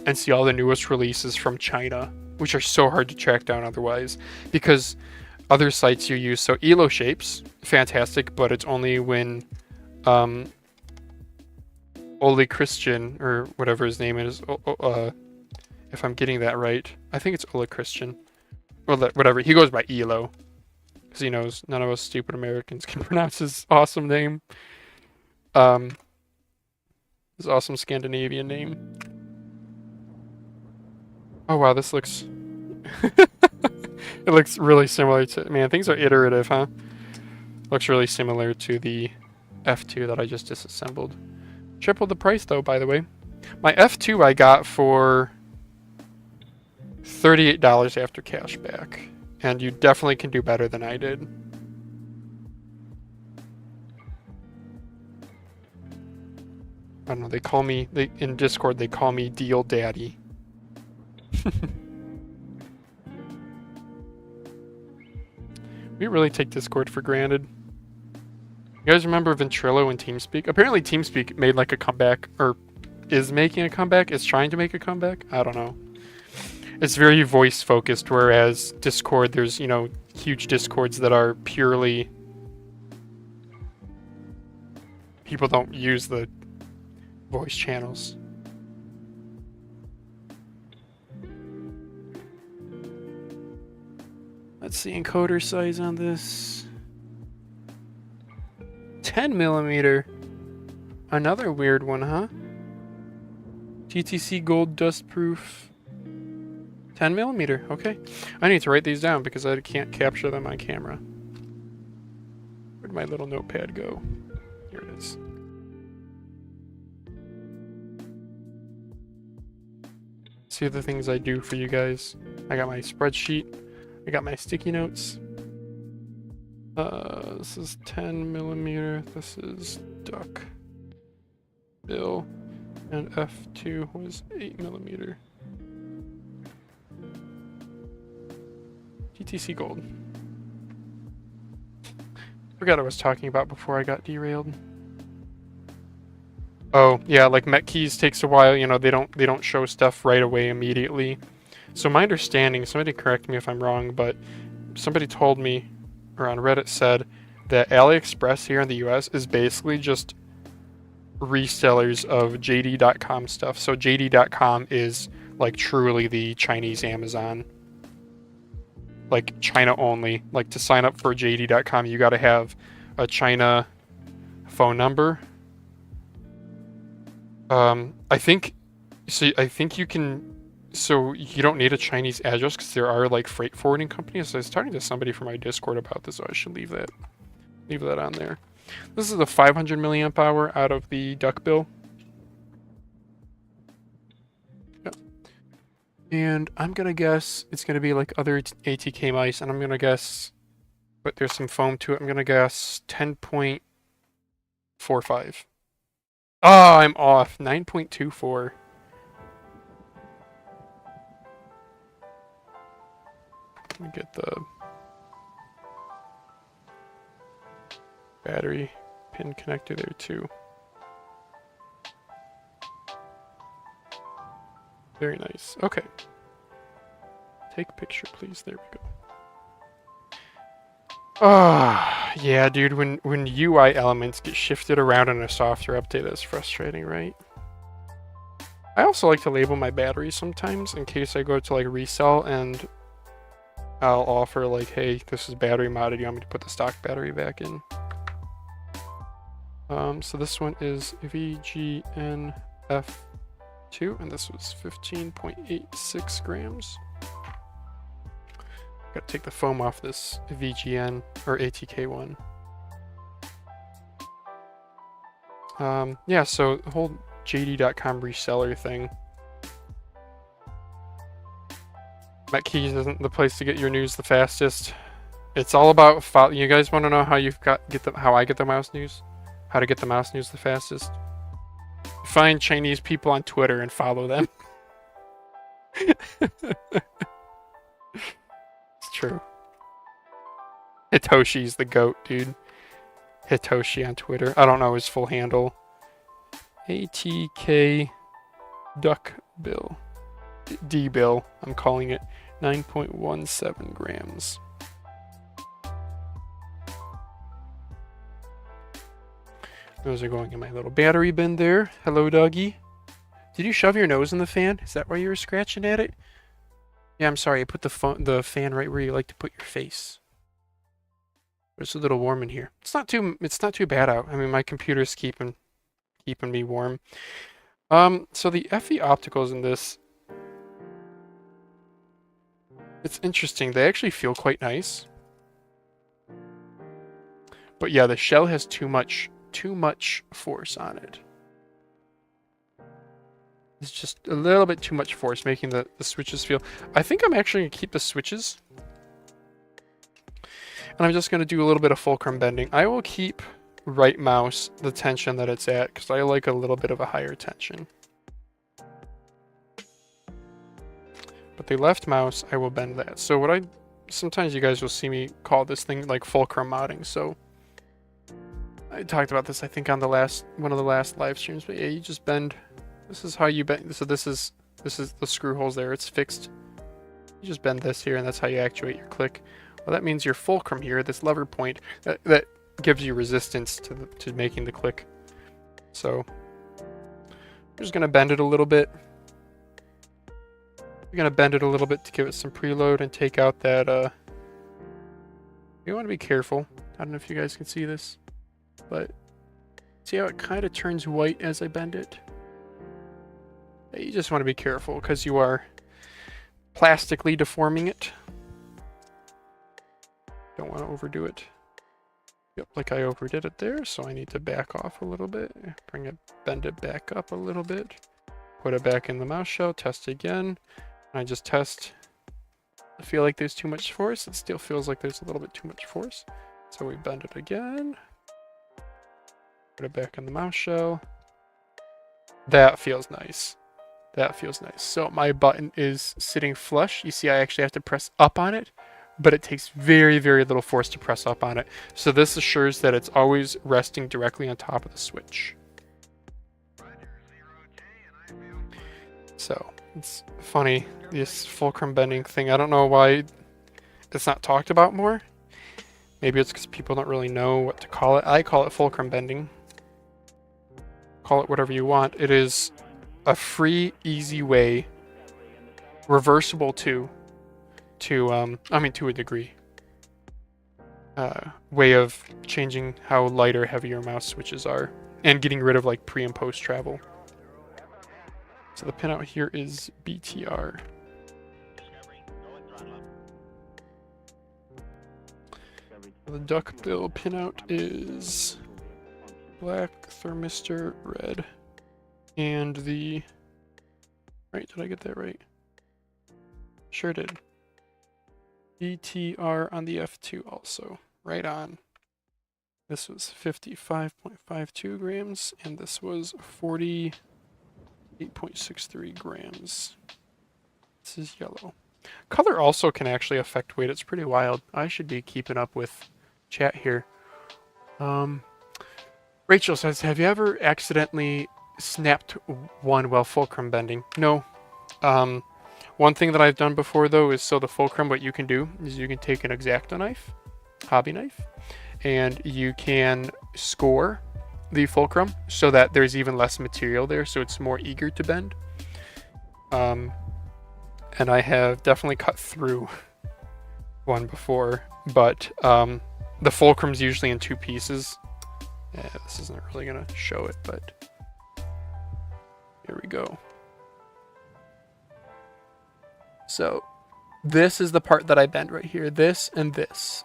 Speaker 1: and see all the newest releases from China, which are so hard to track down otherwise because other sites you use. So Elo Shapes, fantastic, but it's only when Ole Christian, or whatever his name is, if I'm getting that right, I think it's Ole Christian, or whatever, he goes by Elo, because he knows none of us stupid Americans can pronounce his awesome name, his awesome Scandinavian name. Oh wow, this looks, it looks really similar to, man, things are iterative, huh? Looks really similar to the F2 that I just disassembled. Triple the price though, by the way. My F2 I got for $38 after cash back. And you definitely can do better than I did. I don't know, they call me, in Discord they call me Deal Daddy. We really take Discord for granted. You guys remember Ventrilo and TeamSpeak? Apparently TeamSpeak made like a comeback, or is making a comeback, is trying to make a comeback? I don't know. It's very voice focused, whereas Discord, there's, you know, huge Discords that are purely... people don't use the voice channels. Let's see encoder size on this. 10mm. Another weird one, huh? GTC Gold Dust Proof. 10mm, okay. I need to write these down because I can't capture them on camera. Where'd my little notepad go? Here it is. See the things I do for you guys. I got my spreadsheet. I got my sticky notes. This is 10mm. This is Duckbill. And F2 was 8mm. GTC Gold. Forgot what I was talking about before I got derailed. Oh, yeah, like Metkeys takes a while, you know, they don't show stuff right away immediately. So my understanding, somebody correct me if I'm wrong, but somebody told me, or on Reddit said, that AliExpress here in the US is basically just resellers of JD.com stuff. So JD.com is like truly the Chinese Amazon. Like China only. Like to sign up for JD.com, you gotta have a China phone number. I think you can, so you don't need a Chinese address because there are like freight forwarding companies. So I was talking to somebody from my Discord about this, so I should leave that on there. This is the 500 milliamp hour out of the Duckbill. Yep. And I'm gonna guess it's gonna be like other ATK mice, and I'm gonna guess, but there's some foam to it. I'm gonna guess 10.45. Oh, I'm off. 9.24. Let me get the battery pin connector there too. Very nice. Okay. Take picture, please. There we go. Ah, yeah, dude. When UI elements get shifted around in a software update, that's frustrating, right? I also like to label my batteries sometimes in case I go to like resell and I'll offer like, hey, this is battery modded. You want me to put the stock battery back in? So this one is VGN F2, and this was 15.86 grams. Gotta take the foam off this VGN or ATK one. Yeah, so the whole JD.com reseller thing. MetKeys isn't the place to get your news the fastest. It's all about you guys want to know how how I get the mouse news? How to get the mouse news the fastest? Find Chinese people on Twitter and follow them. It's true. Hitoshi's the GOAT, dude. Hitoshi on Twitter. I don't know his full handle. ATK Duckbill. D-Bill, I'm calling it. 9.17 grams. Those are going in my little battery bin there. Hello, doggy. Did you shove your nose in the fan? Is that why you were scratching at it? Yeah, I'm sorry. I put the fan right where you like to put your face. It's a little warm in here. It's not too bad out. I mean, my computer's keeping me warm. So the FE opticals in this, it's interesting. They actually feel quite nice. But yeah, the shell has too much force on it. It's just a little bit too much force, making the switches feel... I think I'm actually going to keep the switches. And I'm just going to do a little bit of fulcrum bending. I will keep right mouse the tension that it's at, because I like a little bit of a higher tension. But the left mouse, I will bend that. So sometimes you guys will see me call this thing like fulcrum modding. So I talked about this, I think, on one of the last live streams. But yeah, you just bend. This is how you bend. So this is the screw holes there. It's fixed. You just bend this here, and that's how you actuate your click. Well, that means your fulcrum here, this lever point, that gives you resistance to making the click. So I'm just gonna bend it a little bit. We're gonna bend it a little bit to give it some preload and take out that. You want to be careful. I don't know if you guys can see this, but see how it kind of turns white as I bend it? You just want to be careful because you are plastically deforming it. Don't want to overdo it. Yep, like I overdid it there, so I need to back off a little bit. Bend it back up a little bit. Put it back in the mouse shell, test again. And I just test. I feel like there's too much force. It still feels like there's a little bit too much force. So we bend it again. Put it back in the mouse shell. That feels nice. That feels nice. So my button is sitting flush. You see I actually have to press up on it, but it takes very, very little force to press up on it. So this assures that it's always resting directly on top of the switch. So it's funny, this fulcrum bending thing. I don't know why it's not talked about more. Maybe it's because people don't really know what to call it. I call it fulcrum bending. Call it whatever you want. It is a free, easy way, reversible to a degree, way of changing how light or heavy your mouse switches are, and getting rid of like pre and post travel. So the pinout here is BTR. The duckbill pinout is black, thermistor, red. And the... Right, did I get that right? Sure did. BTR on the F2 also. Right on. This was 55.52 grams, and this was 48.63 grams. This is yellow. Color also can actually affect weight. It's pretty wild. I should be keeping up with chat here. Rachel says, have you ever accidentally snapped one while fulcrum bending? No. One thing that I've done before, though, is so the fulcrum, what you can do is you can take an X-Acto knife, hobby knife, and you can score the fulcrum so that there's even less material there, so it's more eager to bend. And I have definitely cut through one before, but the fulcrum's usually in two pieces. Yeah, this isn't really gonna show it, but here we go. So this is the part that I bend right here. This and this.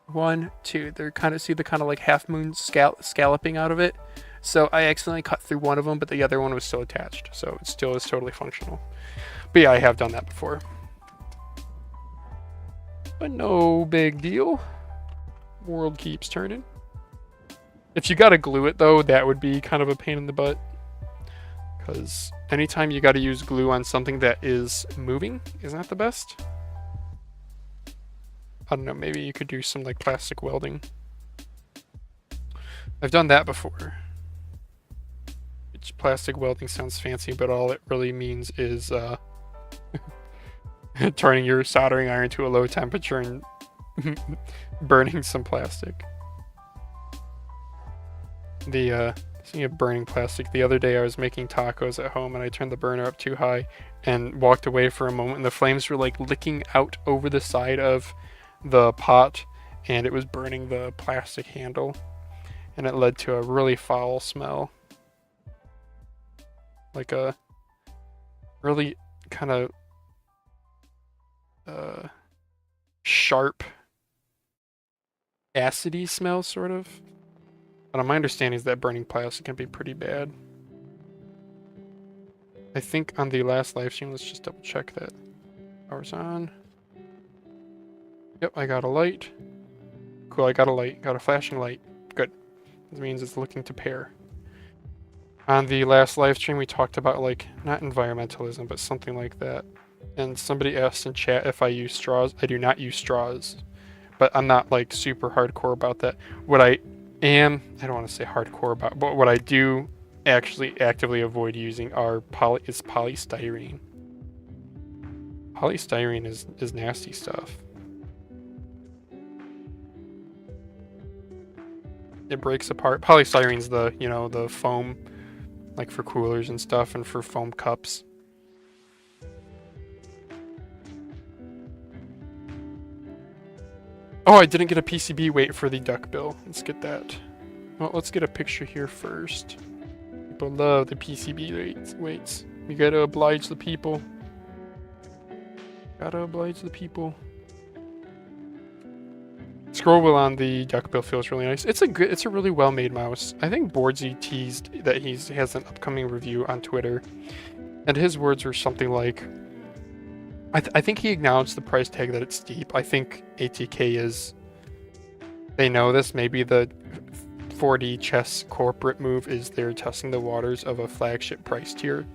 Speaker 1: 1, 2. They're kind of, see the kind of like half moon scalloping out of it. So I accidentally cut through one of them, but the other one was still attached. So it still is totally functional. But yeah, I have done that before. But no big deal. World keeps turning. If you gotta glue it though, that would be kind of a pain in the butt. Because anytime you gotta use glue on something that is moving, isn't that the best? I don't know, maybe you could do some like plastic welding. I've done that before. Which plastic welding sounds fancy, but all it really means is turning your soldering iron to a low temperature and burning some plastic. Speaking of burning plastic, the other day I was making tacos at home and I turned the burner up too high and walked away for a moment, and the flames were like licking out over the side of the pot, and it was burning the plastic handle, and it led to a really foul smell. Like a really kind of sharp, acidy smell, sort of. But my understanding is that burning plastic can be pretty bad. I think on the last live stream, let's just double check that power's on. Yep, I got a light. Cool, I got a light. Got a flashing light. Good. That means it's looking to pair. On the last live stream, we talked about, like, not environmentalism, but something like that. And somebody asked in chat if I use straws. I do not use straws. But I'm not, like, super hardcore about that. What I am, I don't want to say hardcore about, but what I do actually actively avoid using is polystyrene. Polystyrene is nasty stuff. It breaks apart. Polystyrene's the, you know, the foam, like for coolers and stuff, and for foam cups. Oh, I didn't get a PCB weight for the duckbill. Let's get that. Well, let's get a picture here first. People love the PCB weights. We gotta oblige the people. Gotta oblige the people. Scroll wheel on the duckbill feels really nice. It's a really well-made mouse. I think Boardsy teased that he has an upcoming review on Twitter, and his words were something like, I think he acknowledged the price tag that it's steep. I think ATK is, they know this. Maybe the 4D chess corporate move is they're testing the waters of a flagship price tier,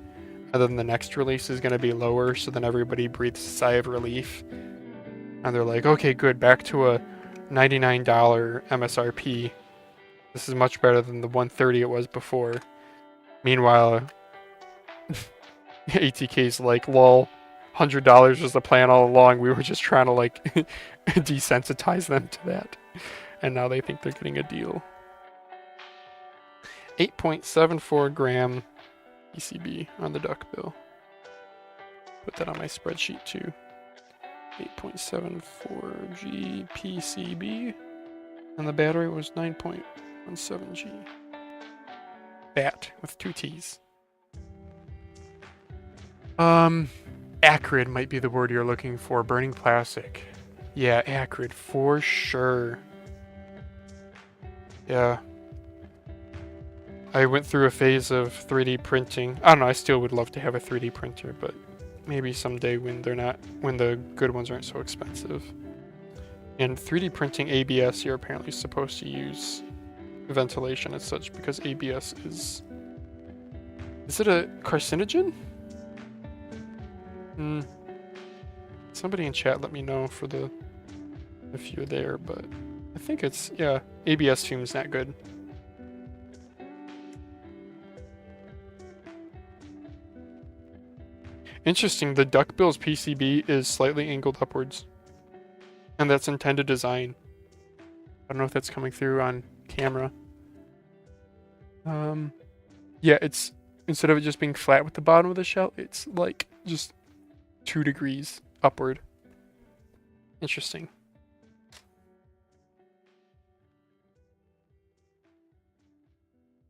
Speaker 1: and then the next release is going to be lower, so then everybody breathes a sigh of relief, and they're like, okay, good, back to a $99 MSRP. This is much better than the $130 it was before. Meanwhile, ATK's like, lol, $100 was the plan all along. We were just trying to like desensitize them to that. And now they think they're getting a deal. 8.74 gram PCB on the duckbill. Put that on my spreadsheet too. 8.74 G PCB, and the battery was 9.17 G. Bat with 2 T's. Acrid might be the word you're looking for. Burning plastic. Yeah, acrid for sure. Yeah. I went through a phase of 3D printing. I don't know, I still would love to have a 3D printer, but maybe someday when the good ones aren't so expensive. And 3D printing ABS, you're apparently supposed to use ventilation as such, because ABS is it a carcinogen? Somebody in chat let me know for the if you're there, but I think it's, yeah, ABS fume's not good. Interesting, the Duckbill's PCB is slightly angled upwards. And that's intended design. I don't know if that's coming through on camera. Yeah, it's, instead of it just being flat with the bottom of the shell, it's like just 2 degrees upward. Interesting.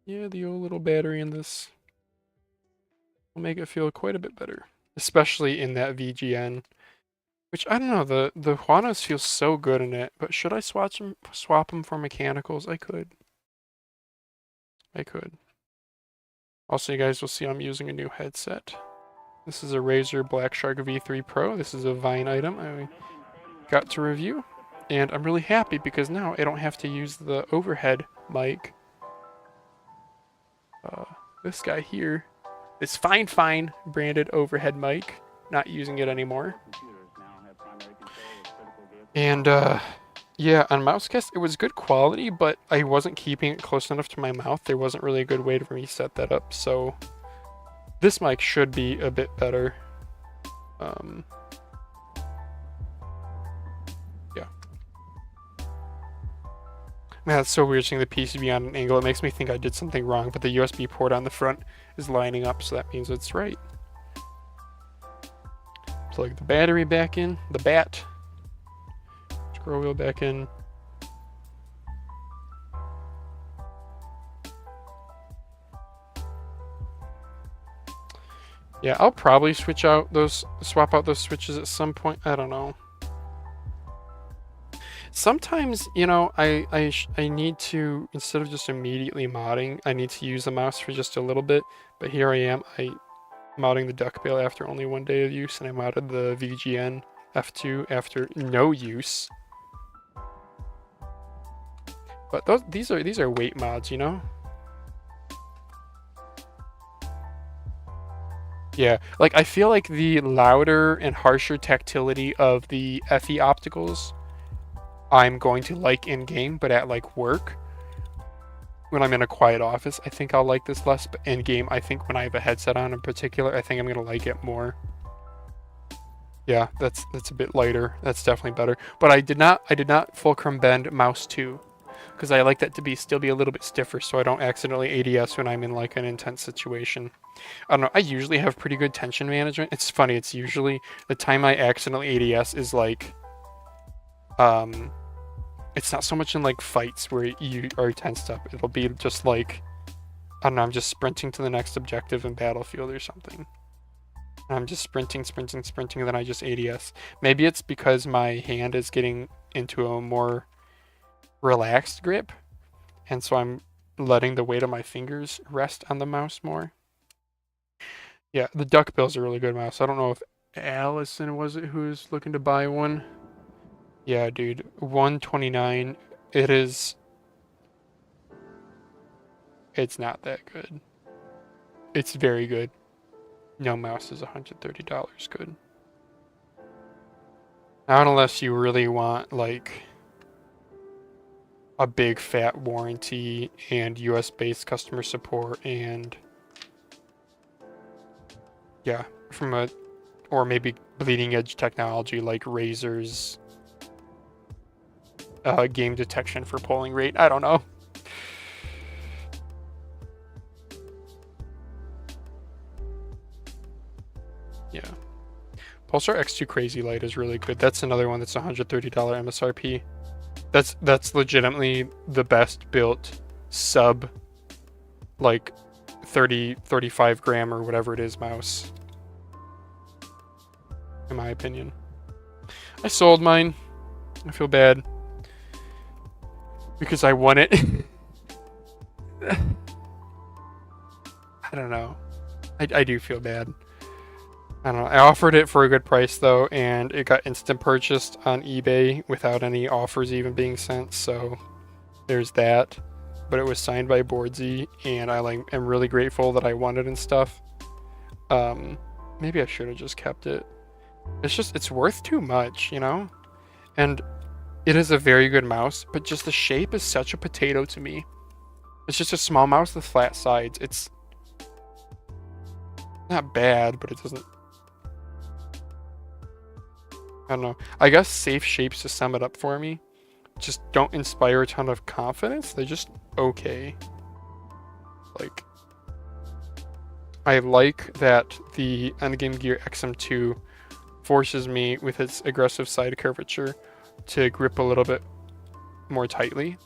Speaker 1: Yeah, the old little battery in this will make it feel quite a bit better, especially in that VGN. Which, I don't know, the Juanas feel so good in it, but should I swap them for mechanicals? I could. Also, you guys will see I'm using a new headset. This is a Razer Black Shark V3 Pro. This is a Vine item I got to review. And I'm really happy because now I don't have to use the overhead mic. This guy here, this Fine branded overhead mic, not using it anymore. And yeah, on Mousecast it was good quality, but I wasn't keeping it close enough to my mouth. There wasn't really a good way to reset that up, so this mic should be a bit better. Yeah. Man, that's so weird seeing the PCB on an angle. It makes me think I did something wrong, but the USB port on the front is lining up, so that means it's right. Plug the battery back in, the bat. Scroll wheel back in. Yeah, I'll probably swap out those switches at some point. I don't know. Sometimes, you know, I need to, instead of just immediately modding, I need to use the mouse for just a little bit. But here I am, modding the Duckbill after only 1 day of use, and I modded the VGN F2 after no use. But these are weight mods, you know? Yeah, like I feel like the louder and harsher tactility of the FE opticals I'm going to like in game, but at like work, when I'm in a quiet office, I think I'll like this less. But in game, I think when I have a headset on in particular, I think I'm gonna like it more. Yeah, that's a bit lighter. That's definitely better. But I did not fulcrum bend mouse 2. Because I like that to still be a little bit stiffer, so I don't accidentally ADS when I'm in like an intense situation. I don't know, I usually have pretty good tension management. It's funny, it's usually the time I accidentally ADS is like, it's not so much in like fights where you are tensed up. It'll be just like, I don't know, I'm just sprinting to the next objective in Battlefield or something. And I'm just sprinting, and then I just ADS. Maybe it's because my hand is getting into a more relaxed grip, and so I'm letting the weight of my fingers rest on the mouse more. Yeah, the Duckbill's a really good mouse. I don't know if Allison was it who was looking to buy one. Yeah, dude, $129. It's not that good. It's very good. No mouse is $130 good. Not unless you really want like a big fat warranty and US-based customer support, and yeah, or maybe bleeding edge technology like Razer's game detection for polling rate. I don't know. Yeah. Pulsar X2 Crazy Light is really good. That's another one that's $130 MSRP. That's legitimately the best built sub like 35 gram or whatever it is mouse, in my opinion. I sold mine. I feel bad because I won it. I don't know. I do feel bad. I don't know. I offered it for a good price though, and it got instant purchased on eBay without any offers even being sent, so there's that. but it was signed by Boardsy, and I am really grateful that I won it and stuff. Maybe I should have just kept it. It's worth too much, you know? And it is a very good mouse, but just the shape is such a potato to me. It's just a small mouse with flat sides. It's not bad, but it doesn't... I don't know. I guess safe shapes to sum it up for me just don't inspire a ton of confidence. They're just okay. Like, I like that the Endgame Gear XM2 forces me, with its aggressive side curvature, to grip a little bit more tightly.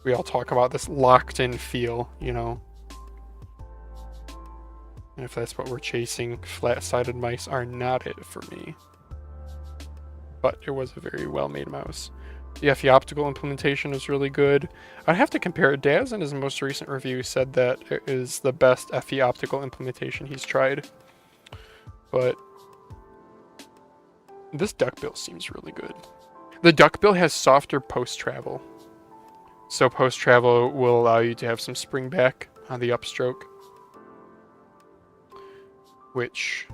Speaker 1: We all talk about this locked-in feel, you know. And if that's what we're chasing, flat-sided mice are not it for me. But it was a very well-made mouse. The FE optical implementation is really good. I'd have to compare it. Daz in his most recent review said that it is the best FE optical implementation he's tried. But this duckbill seems really good. The duckbill has softer post-travel. So post-travel will allow you to have some spring back on the upstroke, which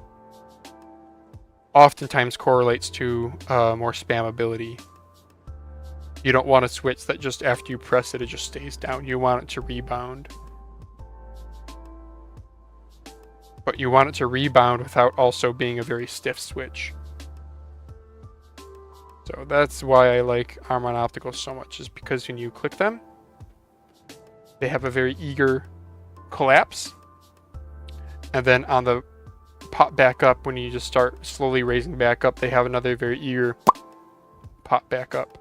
Speaker 1: oftentimes correlates to more spammability. You don't want a switch that just after you press it, it just stays down. You want it to rebound. But you want it to rebound without also being a very stiff switch. So that's why I like Armon Optical so much, is because when you click them, they have a very eager collapse. And then on the pop back up, when you just start slowly raising back up, they have another very eager pop back up.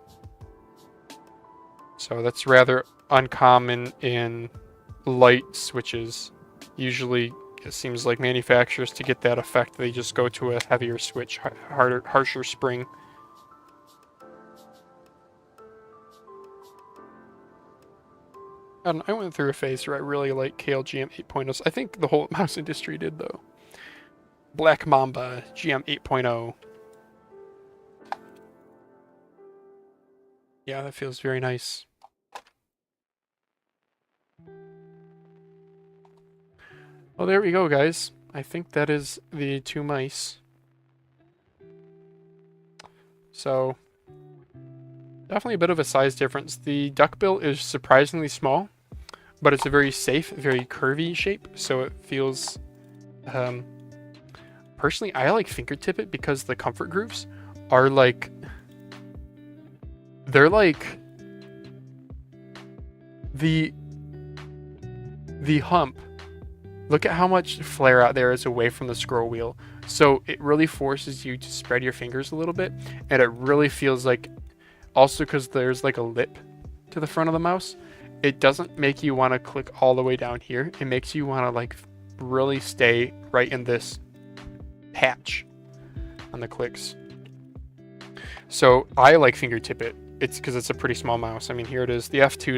Speaker 1: So that's rather uncommon in light switches. Usually it seems like manufacturers, to get that effect, they just go to a heavier switch, harsher spring. And I went through a phase where I really liked KLGM 8.0s. I think the whole mouse industry did, though. Black Mamba GM 8.0. Yeah, that feels very nice. Well, there we go, guys. I think that is the two mice. So, definitely a bit of a size difference. The duckbill is surprisingly small, but it's a very safe, very curvy shape, so it feels... personally, I like fingertip it because the comfort grooves are like... They're like... The hump. Look at how much flare out there is away from the scroll wheel. So it really forces you to spread your fingers a little bit, and it really feels like... Also, because there's like a lip to the front of the mouse, it doesn't make you want to click all the way down here. It makes you want to like really stay right in this patch on the clicks. So I like fingertip it. It's because it's a pretty small mouse. I mean, here it is. The F2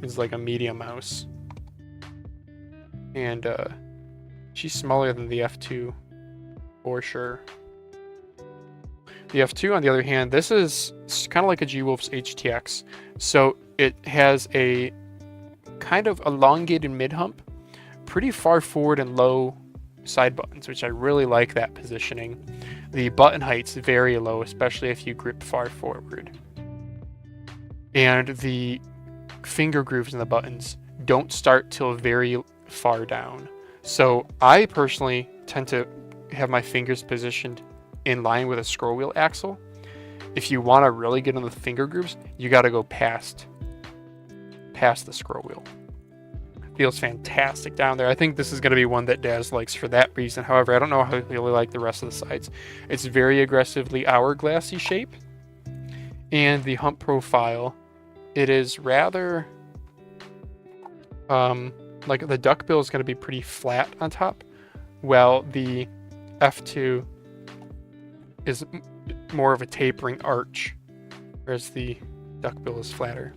Speaker 1: is like a medium mouse, and she's smaller than the F2 for sure. The F2, on the other hand, this is kind of like a G-Wolf's HTX. So it has a kind of elongated mid-hump, pretty far forward and low side buttons, which I really like that positioning. The button height's very low, especially if you grip far forward. And the finger grooves in the buttons don't start till very far down. So I personally tend to have my fingers positioned in line with a scroll wheel axle. If you want to really get in the finger grooves, you got to go past the scroll wheel. Feels fantastic down there. I think this is going to be one that Daz likes for that reason. However, I don't know how he really like the rest of the sides. It's very aggressively hourglassy shape, and the hump profile, it is rather like the duckbill is going to be pretty flat on top, while the F2 is more of a tapering arch, whereas the duckbill is flatter.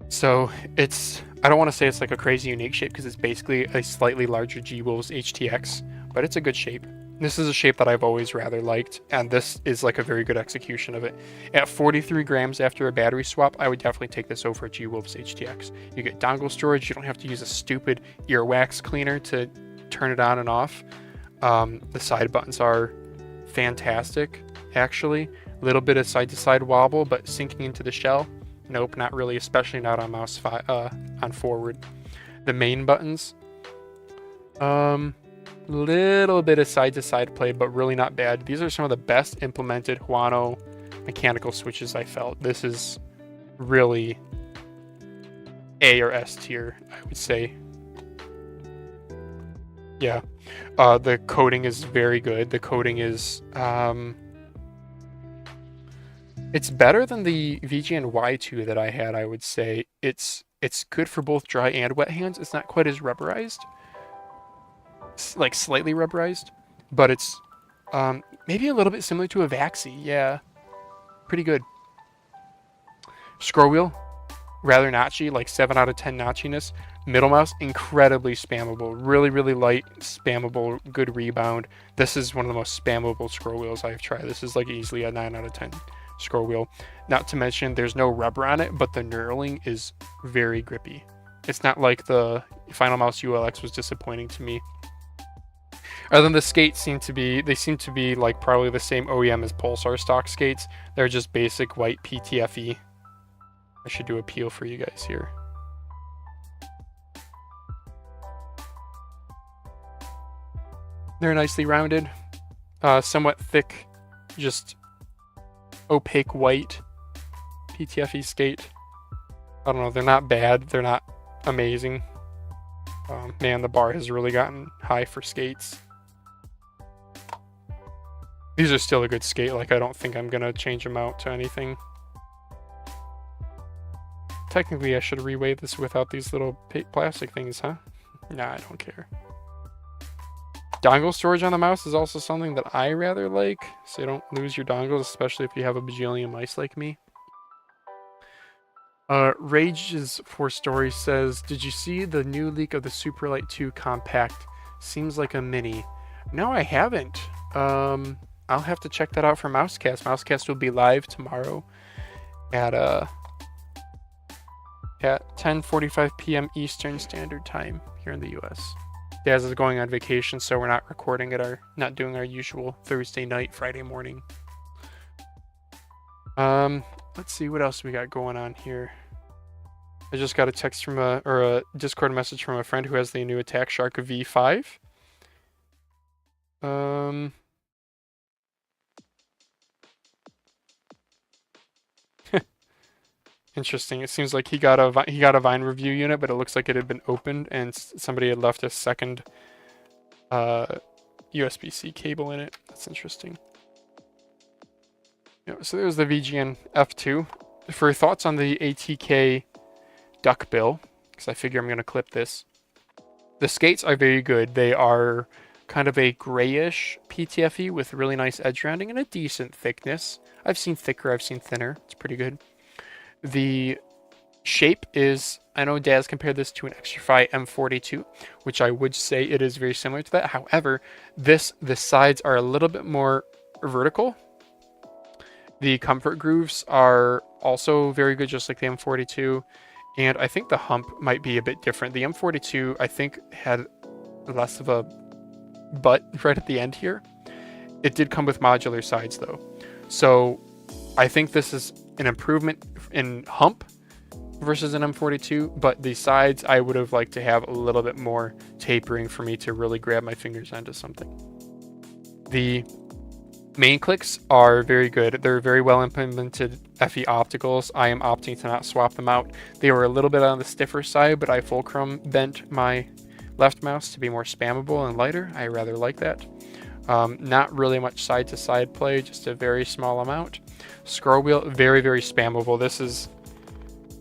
Speaker 1: So it's, I don't want to say it's like a crazy unique shape because it's basically a slightly larger G-Wolf's HTX, but it's a good shape. This is a shape that I've always rather liked, and this is like a very good execution of it. At 43 grams after a battery swap, I would definitely take this over a G-Wolves HTX. You get dongle storage, you don't have to use a stupid earwax cleaner to turn it on and off. The side buttons are fantastic, actually. A little bit of side-to-side wobble, but sinking into the shell, nope, not really, especially not on on forward. The main buttons, little bit of side-to-side play, but really not bad. These are some of the best implemented Huano mechanical switches I felt. This is really A or S tier, I would say. Yeah, the coating is very good. The coating is it's better than the VGN Y2 that I had, I would say. It's good for both dry and wet hands. It's not quite as rubberized. Like slightly rubberized, but it's maybe a little bit similar to a Vaxi. Yeah, pretty good. Scroll wheel, rather notchy, like 7 out of 10 notchiness. Middle mouse, incredibly spammable, really light, spammable, good rebound. This is one of the most spammable scroll wheels I've tried. This is like easily a 9 out of 10 scroll wheel. Not to mention there's no rubber on it, but the knurling is very grippy. It's not like the Final Mouse ULX was disappointing to me. Other than the skates seem to be like probably the same OEM as Pulsar stock skates. They're just basic white PTFE. I should do a peel for you guys here. They're nicely rounded, somewhat thick, just opaque white PTFE skate. I don't know, they're not bad, they're not amazing. Man, the bar has really gotten high for skates. These are still a good skate, like I don't think I'm gonna change them out to anything. Technically I should reweigh this without these little plastic things, huh? Nah, I don't care. Dongle storage on the mouse is also something that I rather like, so you don't lose your dongles, especially if you have a bajillion mice like me. Rage's 4 Story says, did you see the new leak of the Superlight 2 Compact? Seems like a mini. No, I haven't. I'll have to check that out for Mousecast. Mousecast will be live tomorrow at 10:45 p.m. Eastern Standard Time here in the US. Daz is going on vacation, so we're not recording not doing our usual Thursday night, Friday morning. Let's see what else we got going on here. I just got a text from a Discord message from a friend who has the new Attack Shark V5. Interesting. It seems like he got a Vine review unit, but it looks like it had been opened and somebody had left a second USB-C cable in it. That's interesting. Yeah, so there's the VGN F2. For thoughts on the ATK Duckbill, because I figure I'm going to clip this. The skates are very good. They are kind of a grayish PTFE with really nice edge rounding and a decent thickness. I've seen thicker, I've seen thinner. It's pretty good. The shape is, I know Daz compared this to an Extrafy M42, which I would say it is very similar to that. However, the sides are a little bit more vertical. The comfort grooves are also very good, just like the M42. And I think the hump might be a bit different. The M42, I think, had less of a butt right at the end here. It did come with modular sides, though. So I think this is an improvement in hump versus an M42, but the sides I would have liked to have a little bit more tapering for me to really grab my fingers onto something. The main clicks are very good. They're very well implemented FE opticals. I am opting to not swap them out. They were a little bit on the stiffer side, but I fulcrum bent my left mouse to be more spammable and lighter. I rather like that. Not really much side-to-side play, just a very small amount. Scroll wheel, very spammable. This is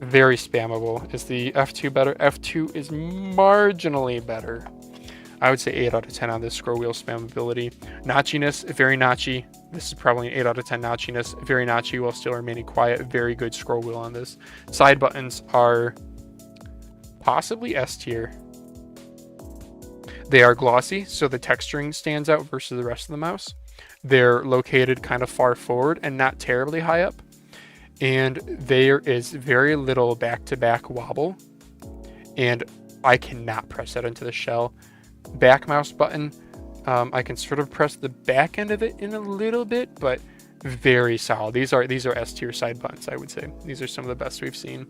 Speaker 1: very spammable. Is the F2 better? F2 is marginally better. I would say 8 out of 10 on this scroll wheel spammability. Notchiness, very notchy. This is probably an 8 out of 10 notchiness. Very notchy while still remaining quiet. Very good scroll wheel on this. Side buttons are possibly S tier. They are glossy, so the texturing stands out versus the rest of the mouse. They're located kind of far forward and not terribly high up. And there is very little back-to-back wobble. And I cannot press that into the shell. Back mouse button, I can sort of press the back end of it in a little bit, but very solid. These are S tier side buttons, I would say. These are some of the best we've seen.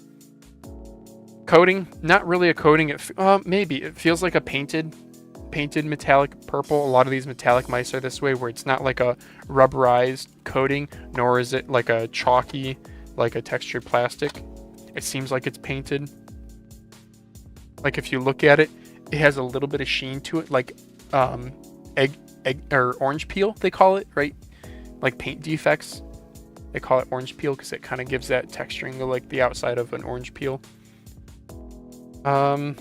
Speaker 1: Coating, not really a coating. Maybe it feels like a painted metallic purple. A lot of these metallic mice are this way, where it's not like a rubberized coating, nor is it like a chalky, like a textured plastic. It seems like it's painted. Like if you look at it, it has a little bit of sheen to it, like egg or orange peel, they call it, right? Like paint defects, they call it orange peel because it kind of gives that texturing of like the outside of an orange peel. I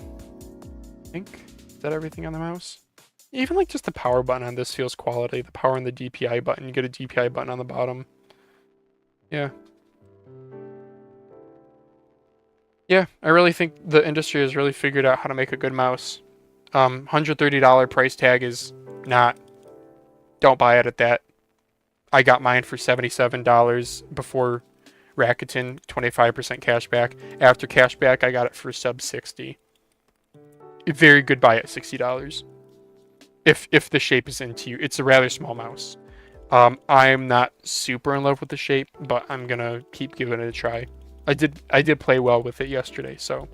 Speaker 1: think, is that everything on the mouse? Even like just the power button on this feels quality. The power and the DPI button, you get a DPI button on the bottom. Yeah. Yeah, I really think the industry has really figured out how to make a good mouse. $130 price tag is not, don't buy it at that. I got mine for $77 before Rakuten, 25% cashback. After cashback, I got it for sub $60. A very good buy at $60. If the shape is into you. It's a rather small mouse. I'm not super in love with the shape, but I'm gonna keep giving it a try. I did play well with it yesterday, so.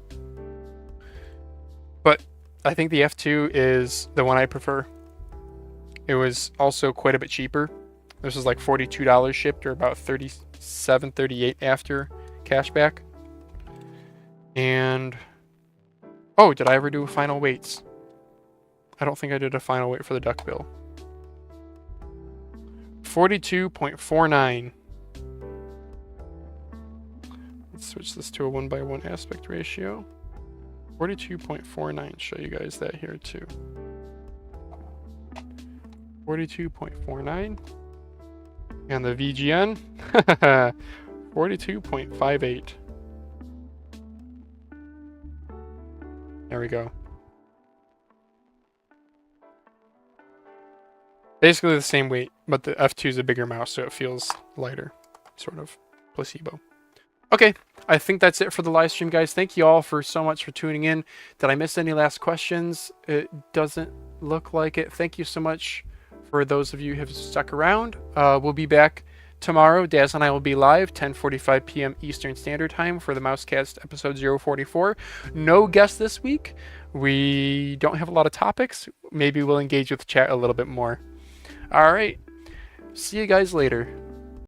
Speaker 1: But I think the F2 is the one I prefer. It was also quite a bit cheaper. This was like $42 shipped, or about $37, $38 after cashback. And oh, did I ever do final weights? I don't think I did a final weight for the duckbill. 42.49. Let's switch this to a 1:1 aspect ratio. 42.49. Show you guys that here too. 42.49. And the VGN, 42.58. There we go. Basically the same weight, but the F2 is a bigger mouse, so it feels lighter. Sort of placebo. Okay, I think that's it for the live stream, guys. Thank you all for so much for tuning in. Did I miss any last questions? It doesn't look like it. Thank you so much for those of you who have stuck around. We'll be back tomorrow. Daz and I will be live 10:45 p.m. Eastern Standard Time for the Mousecast episode 044. No guest this week. We don't have a lot of topics. Maybe we'll engage with chat a little bit more. All right. See you guys later.